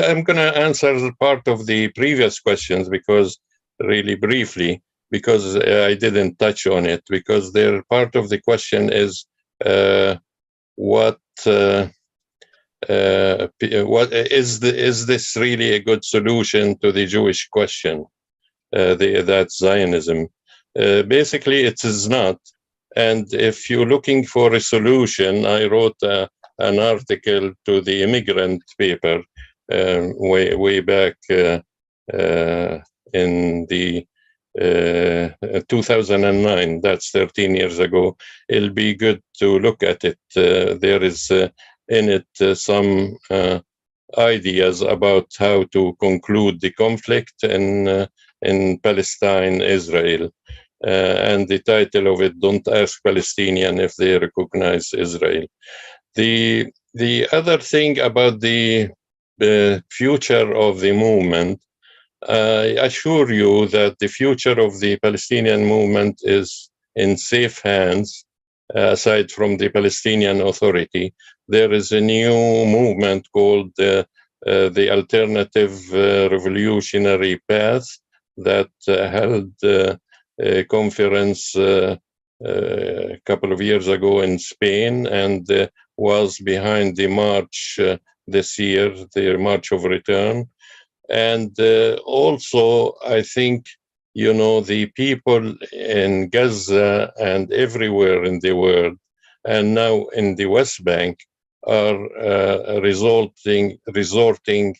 I'm going to answer part of the previous questions because really briefly, because I didn't touch on it, because they're part of the question is what is this really a good solution to the Jewish question? That Zionism. Basically, it is not. And if you're looking for a solution, I wrote an article to the Immigrant paper way back in the 2009. That's 13 years ago. It'll be good to look at it. There is in it some ideas about how to conclude the conflict in Palestine, Israel. And the title of it, Don't Ask Palestinian If They Recognize Israel. The other thing about the future of the movement, I assure you that the future of the Palestinian movement is in safe hands, aside from the Palestinian Authority. There is a new movement called the Alternative Revolutionary Path that held a conference a couple of years ago in Spain and was behind the march this year, the March of Return. And also, I think, you know, the people in Gaza and everywhere in the world, and now in the West Bank, are resorting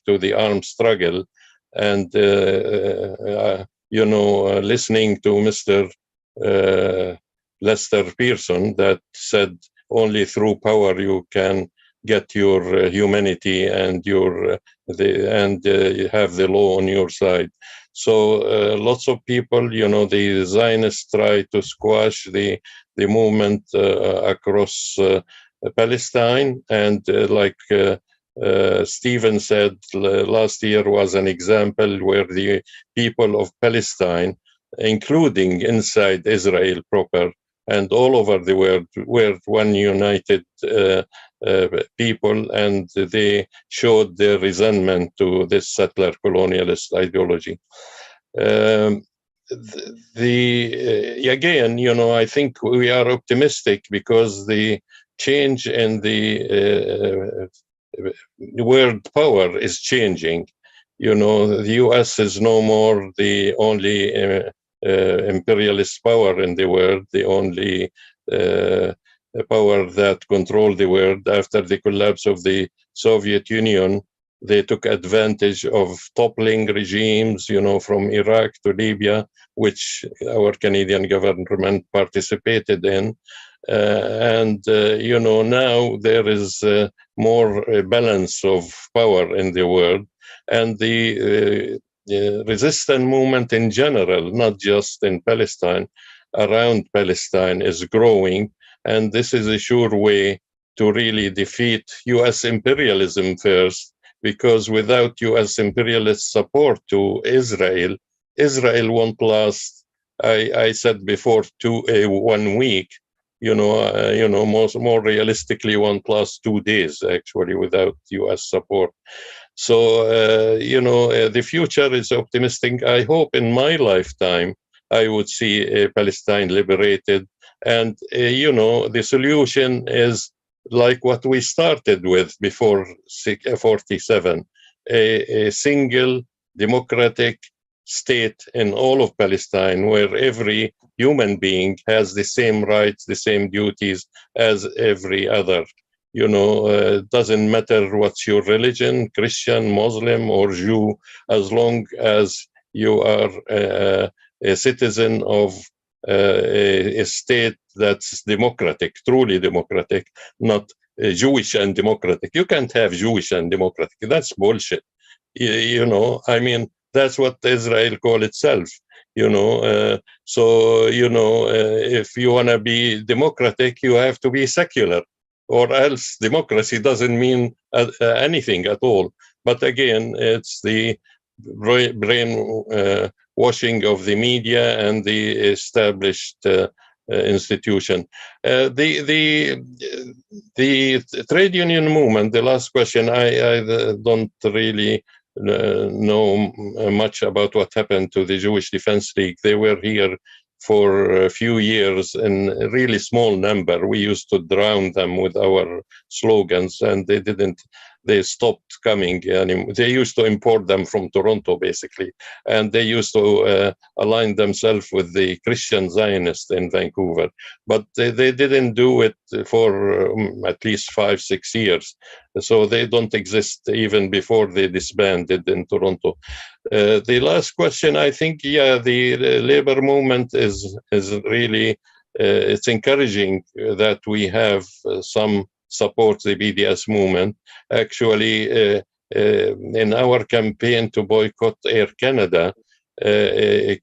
to the armed struggle and listening to Mr. Lester Pearson that said only through power you can get your humanity and you have the law on your side. So lots of people, you know, the Zionists try to squash the movement across Palestine, and like Stephen said, last year was an example where the people of Palestine, including inside Israel proper and all over the world, were one united people, and they showed their resentment to this settler colonialist ideology. Again, you know, I think we are optimistic because the change in the world power is changing. You know, the US is no more the only imperialist power in the world, the only power that controlled the world. After the collapse of the Soviet Union, they took advantage of toppling regimes, you know, from Iraq to Libya, which our Canadian government participated in. You know, now there is more balance of power in the world, and the resistance movement in general, not just in Palestine, around Palestine is growing. And this is a sure way to really defeat US imperialism first, because without US imperialist support to Israel, Israel won't last. I said before, 1 week. More realistically, won't last 2 days actually without US support. So the future is optimistic. I hope in my lifetime I would see Palestine liberated, and the solution is like what we started with before 47, a single democratic state in all of Palestine, where every human being has the same rights, the same duties as every other. Doesn't matter what's your religion, Christian, Muslim, or Jew, as long as you are a citizen of a state that's democratic, truly democratic, not Jewish and democratic. You can't have Jewish and democratic. That's bullshit. I mean, that's what Israel call itself. If you want to be democratic, you have to be secular, or else democracy doesn't mean anything at all. But again, it's the brainwashing of the media and the established institution. The trade union movement, the last question, I don't really know much about what happened to the Jewish Defense League. They were here for a few years in a really small number. We used to drown them with our slogans, and they stopped coming anymore. They used to import them from Toronto, basically, and they used to align themselves with the Christian Zionists in Vancouver. But they didn't do it for at least 5-6 years. So they don't exist even before they disbanded in Toronto. The last question, I think, the labor movement is really, it's encouraging that we have some support the BDS movement. Actually, in our campaign to boycott Air Canada,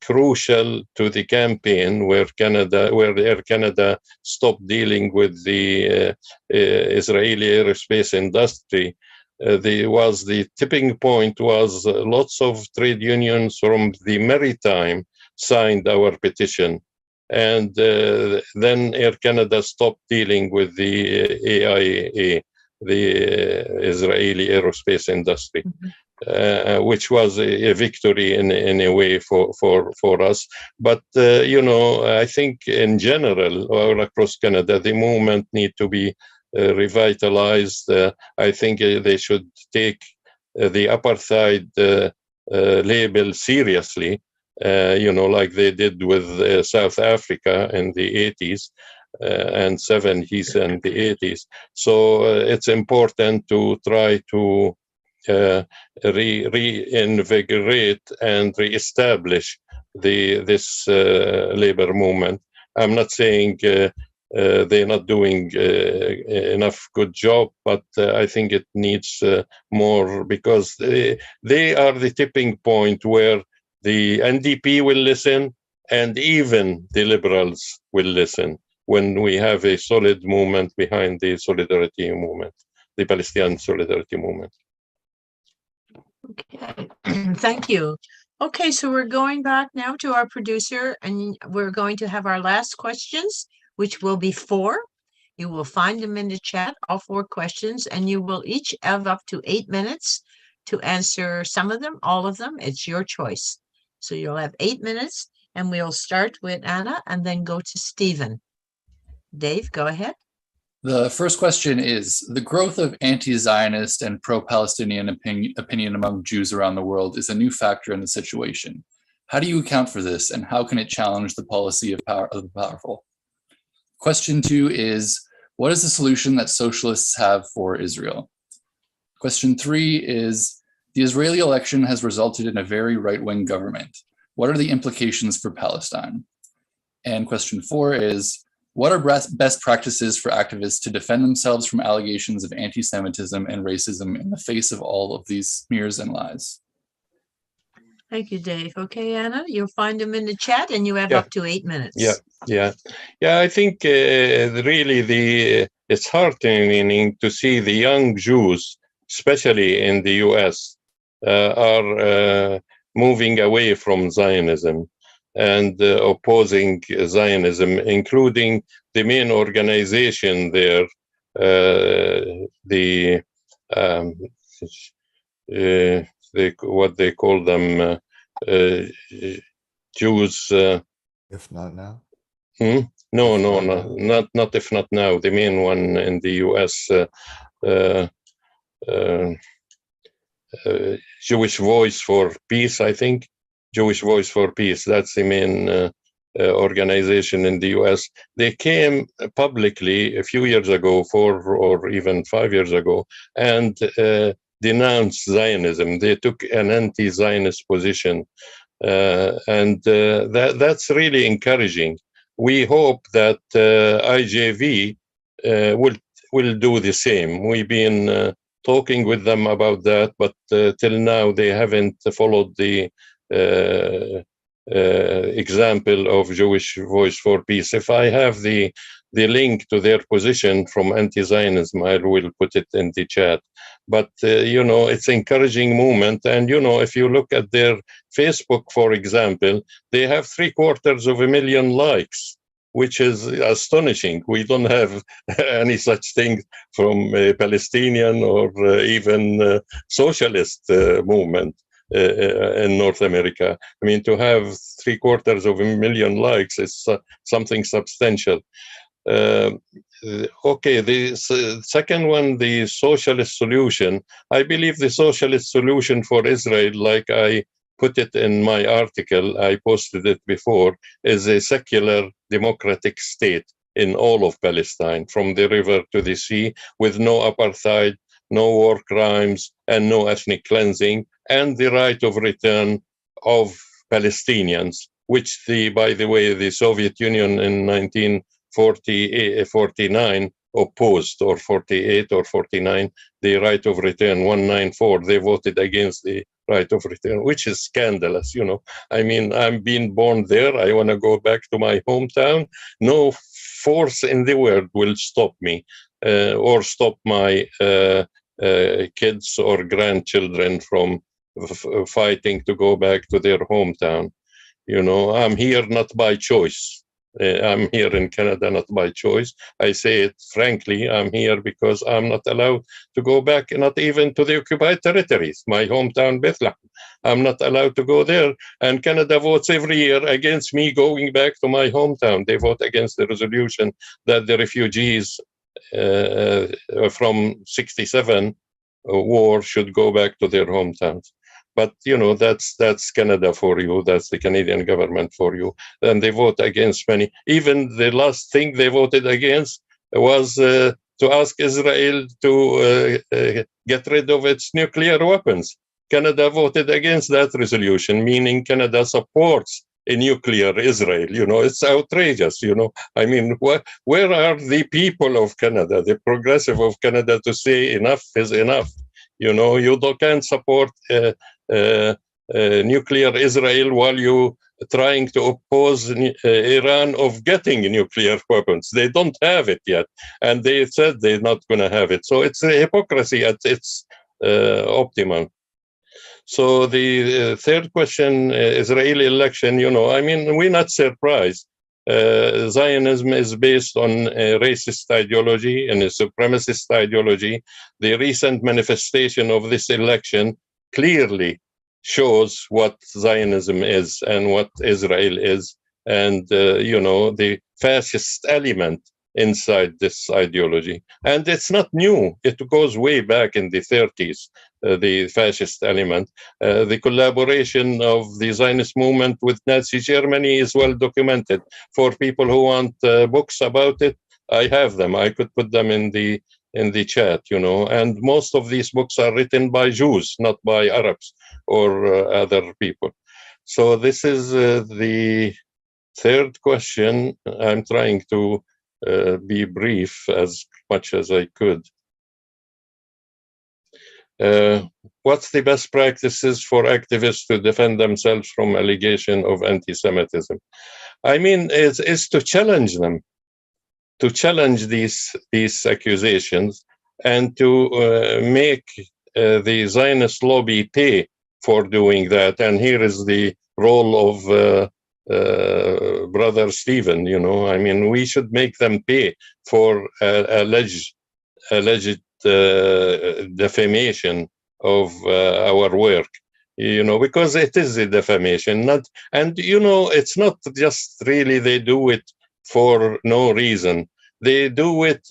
crucial to the campaign where Air Canada stopped dealing with the Israeli aerospace industry, the tipping point was lots of trade unions from the maritime signed our petition. And then Air Canada stopped dealing with the AIA, the Israeli aerospace industry, which was a victory in a way for us. But, I think in general, all across Canada, the movement need to be revitalized. I think they should take the apartheid label seriously. Like they did with South Africa in the 80s and 70s and the 80s. So it's important to try to reinvigorate and reestablish this labor movement. I'm not saying they're not doing enough good job, but I think it needs more, because they are the tipping point where the NDP will listen, and even the Liberals will listen when we have a solid movement behind the solidarity movement, the Palestinian solidarity movement. Okay, thank you. Okay, so we're going back now to our producer, and we're going to have our last questions, which will be 4. You will find them in the chat, all 4 questions, and you will each have up to 8 minutes to answer some of them, all of them. It's your choice. So you'll have 8 minutes, and we'll start with Anna and then go to Stephen. Dave, go ahead. The first question is, the growth of anti-Zionist and pro-Palestinian opinion among Jews around the world is a new factor in the situation. How do you account for this, and how can it challenge the policy of the powerful? Question 2 is, what is the solution that socialists have for Israel? Question 3 is, the Israeli election has resulted in a very right-wing government. What are the implications for Palestine? And question 4 is, what are best practices for activists to defend themselves from allegations of anti-Semitism and racism in the face of all of these smears and lies? Thank you, Dave. Okay, Anna, you'll find them in the chat, and you have Yeah. up to 8 minutes. Yeah. I think really it's heartening to see the young Jews, especially in the U.S., are moving away from Zionism and opposing Zionism, including the main organization there, what they call them, Jews. If not now? No, not if not now. The main one in the U.S., Jewish Voice for Peace, I think. Jewish Voice for Peace. That's the main organization in the U.S. They came publicly a few years ago, 4 or even 5 years ago, and denounced Zionism. They took an anti-Zionist position, and that's really encouraging. We hope that IJV will do the same. We've been talking with them about that, but till now they haven't followed the example of Jewish Voice for Peace. If I have the link to their position from anti-Zionism, I will put it in the chat. But, it's an encouraging movement. And, if you look at their Facebook, for example, they have 750,000 likes, which is astonishing. We don't have any such thing from a Palestinian or even socialist movement in North America. I mean, to have 750,000 likes is something substantial. Okay, the second one, the socialist solution. I believe the socialist solution for Israel, like I put it in my article, I posted it before, is a secular democratic state in all of Palestine, from the river to the sea, with no apartheid, no war crimes, and no ethnic cleansing, and the right of return of Palestinians, which by the way, the Soviet Union in 1949 opposed, or 48 or 49, the right of return, 194. They voted against the right of return, which is scandalous. I mean, I'm being born there. I want to go back to my hometown. No force in the world will stop me or stop my kids or grandchildren from fighting to go back to their hometown. I'm here not by choice. I'm here in Canada not by choice. I say it frankly, I'm here because I'm not allowed to go back, not even to the occupied territories, my hometown Bethlehem. I'm not allowed to go there. And Canada votes every year against me going back to my hometown. They vote against the resolution that the refugees from 67 war should go back to their hometowns. But, that's Canada for you. That's the Canadian government for you. And they vote against many. Even the last thing they voted against was to ask Israel to get rid of its nuclear weapons. Canada voted against that resolution, meaning Canada supports a nuclear Israel. It's outrageous. I mean, where are the people of Canada, the progressive of Canada, to say enough is enough? You can't support nuclear Israel while you trying to oppose Iran of getting nuclear weapons. They don't have it yet, and they said they're not going to have it. So it's a hypocrisy at its optimum. So the third question, Israeli election, I mean, we're not surprised. Zionism is based on a racist ideology and a supremacist ideology. The recent manifestation of this election clearly shows what Zionism is and what Israel is. And, the fascist element inside this ideology. And it's not new. It goes way back in the 30s, the fascist element. The collaboration of the Zionist movement with Nazi Germany is well documented. For people who want books about it, I have them. I could put them in the chat, and most of these books are written by Jews, not by Arabs or other people. So this is the third question. I'm trying to be brief as much as I could. What's the best practices for activists to defend themselves from allegation of anti-Semitism? I mean, it's to challenge them, to challenge these accusations, and to make the Zionist lobby pay for doing that. And here is the role of Brother Stephen. I mean, we should make them pay for alleged defamation of our work, because it is a defamation. It's not just really they do it for no reason. They do it,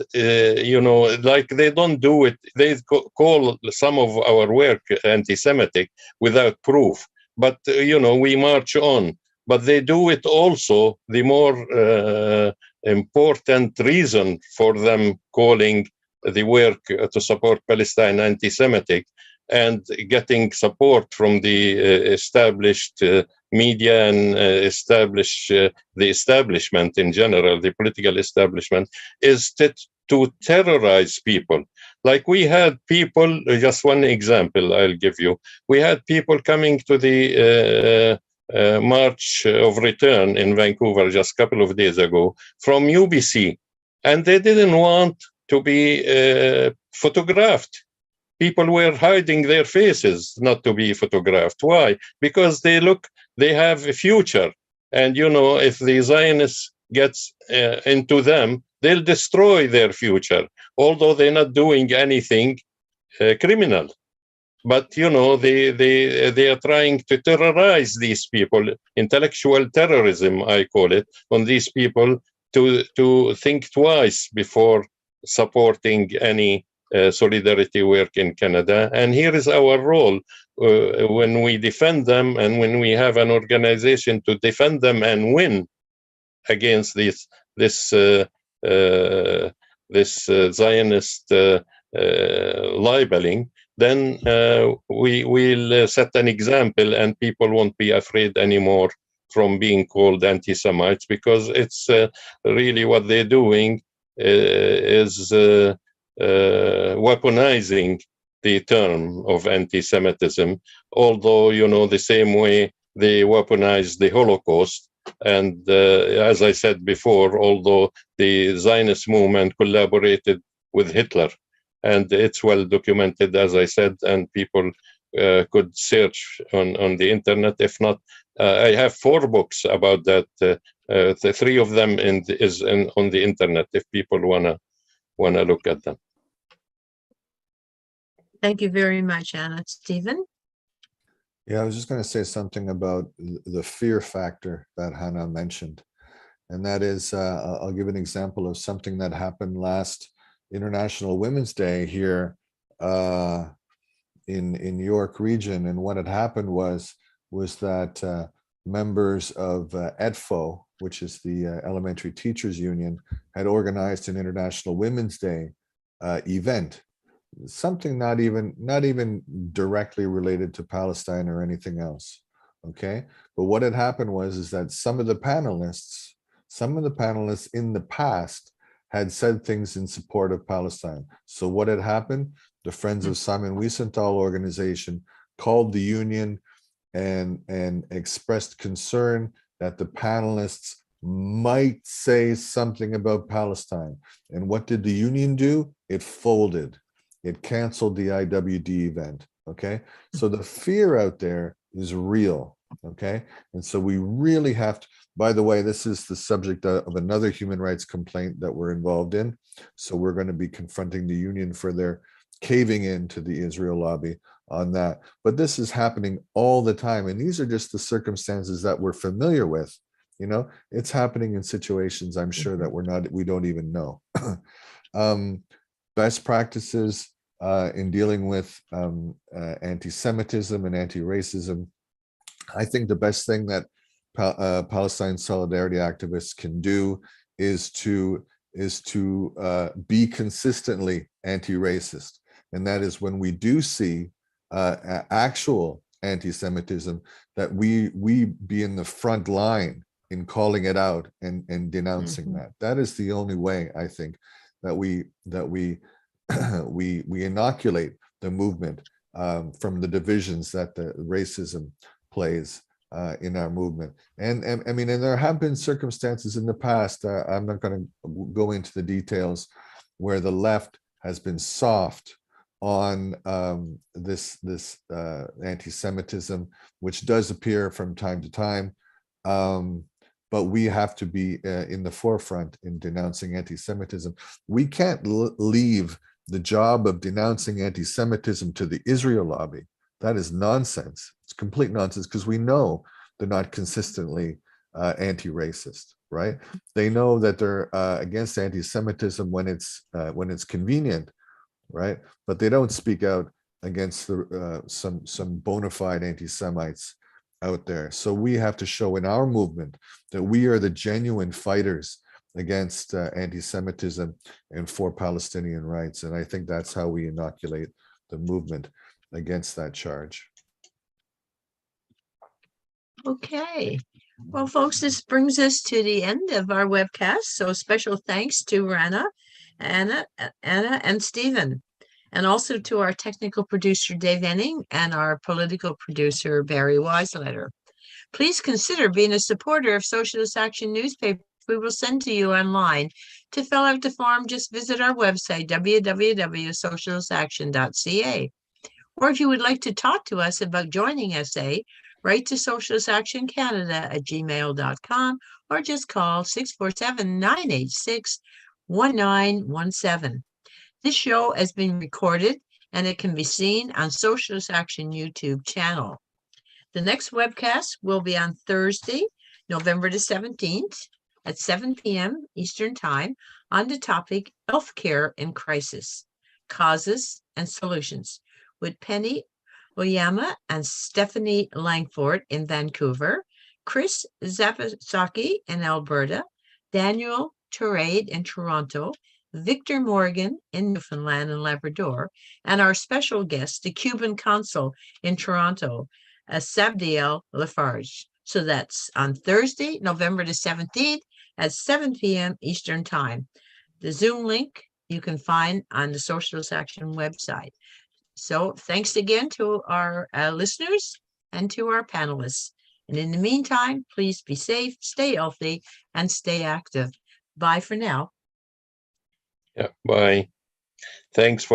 like they don't do it. They call some of our work anti-Semitic without proof. But, we march on. But they do it also, the more important reason for them calling the work to support Palestine anti-Semitic and getting support from the established media and the establishment in general, the political establishment, is to terrorize people. Like we had people, just one example I'll give you. We had people coming to the March of Return in Vancouver just a couple of days ago from UBC, and they didn't want to be photographed. People were hiding their faces not to be photographed. Why? Because they have a future. And, if the Zionists gets into them, they'll destroy their future, although they're not doing anything criminal. But, they are trying to terrorize these people, intellectual terrorism, I call it, on these people to think twice before supporting any solidarity work in Canada. And here is our role when we defend them, and when we have an organization to defend them and win against this Zionist libeling, then we will set an example, and people won't be afraid anymore from being called anti-Semites, because it's really what they're doing is weaponizing the term of anti-Semitism, although, the same way they weaponized the Holocaust. And as I said before, although the Zionist movement collaborated with Hitler, and it's well documented, as I said, and people could search on the internet. If not, I have 4 books about that. The 3 of them on the internet, if people wanna look at them. Thank you very much, Anna. Stephen? Yeah, I was just going to say something about the fear factor that Hannah mentioned. And that is, I'll give an example of something that happened last International Women's Day here in York region. And what had happened was that members of EDFO, which is the Elementary Teachers Union, had organized an International Women's Day event. Something not even directly related to Palestine or anything else, okay? But what had happened was that some of the panelists in the past had said things in support of Palestine. So what had happened? The Friends of Simon Wiesenthal organization called the union and expressed concern that the panelists might say something about Palestine. And what did the union do? It folded. It canceled the IWD event, okay? So the fear out there is real, okay? And so we really have to, by the way, this is the subject of another human rights complaint that we're involved in. So we're going to be confronting the union for their caving into the Israel lobby on that. But this is happening all the time. And these are just the circumstances that we're familiar with. You know, it's happening in situations, I'm sure, that we don't even know. Best practices in dealing with anti-Semitism and anti-racism. I think the best thing that Palestine solidarity activists can do is to be consistently anti-racist, and that is when we do see actual anti-Semitism, that we be in the front line in calling it out and denouncing that. That is the only way, I think, that we we inoculate the movement from the divisions that the racism plays in our movement. And I mean, and there have been circumstances in the past, I'm not going to go into the details, where the left has been soft on this anti-Semitism, which does appear from time to time. But we have to be in the forefront in denouncing anti-Semitism. We can't leave the job of denouncing anti-Semitism to the Israel lobby. That is nonsense. It's complete nonsense, because we know they're not consistently anti-racist, right? They know that they're against anti-Semitism when it's convenient, right? But they don't speak out against some bona fide anti-Semites out there. So we have to show in our movement that we are the genuine fighters against anti-Semitism and for Palestinian rights. And I think that's how we inoculate the movement against that charge. Okay. Well, folks, this brings us to the end of our webcast. So special thanks to Rana, Anna, and Stephen, and also to our technical producer, Dave Enning, and our political producer, Barry Weisletter. Please consider being a supporter of Socialist Action newspaper. We will send to you online. To fill out the form, just visit our website, www.socialistaction.ca. Or if you would like to talk to us about joining SA, write to Socialist Action Canada at gmail.com, or just call 647-986-1917. This show has been recorded and it can be seen on Socialist Action YouTube channel. The next webcast will be on Thursday, November the 17th at 7 p.m. Eastern Time on the topic Healthcare in Crisis, Causes and Solutions, with Penny Oyama and Stephanie Langford in Vancouver, Chris Zapasaki in Alberta, Daniel Turade in Toronto, Victor Morgan in Newfoundland and Labrador, and our special guest, the Cuban consul in Toronto, Sabdiel Lafarge. So that's on Thursday, November the 17th at 7 p.m. Eastern Time. The Zoom link you can find on the Socialist Action website. So thanks again to our listeners and to our panelists. And in the meantime, please be safe, stay healthy, and stay active. Bye for now. Yeah, bye. Thanks for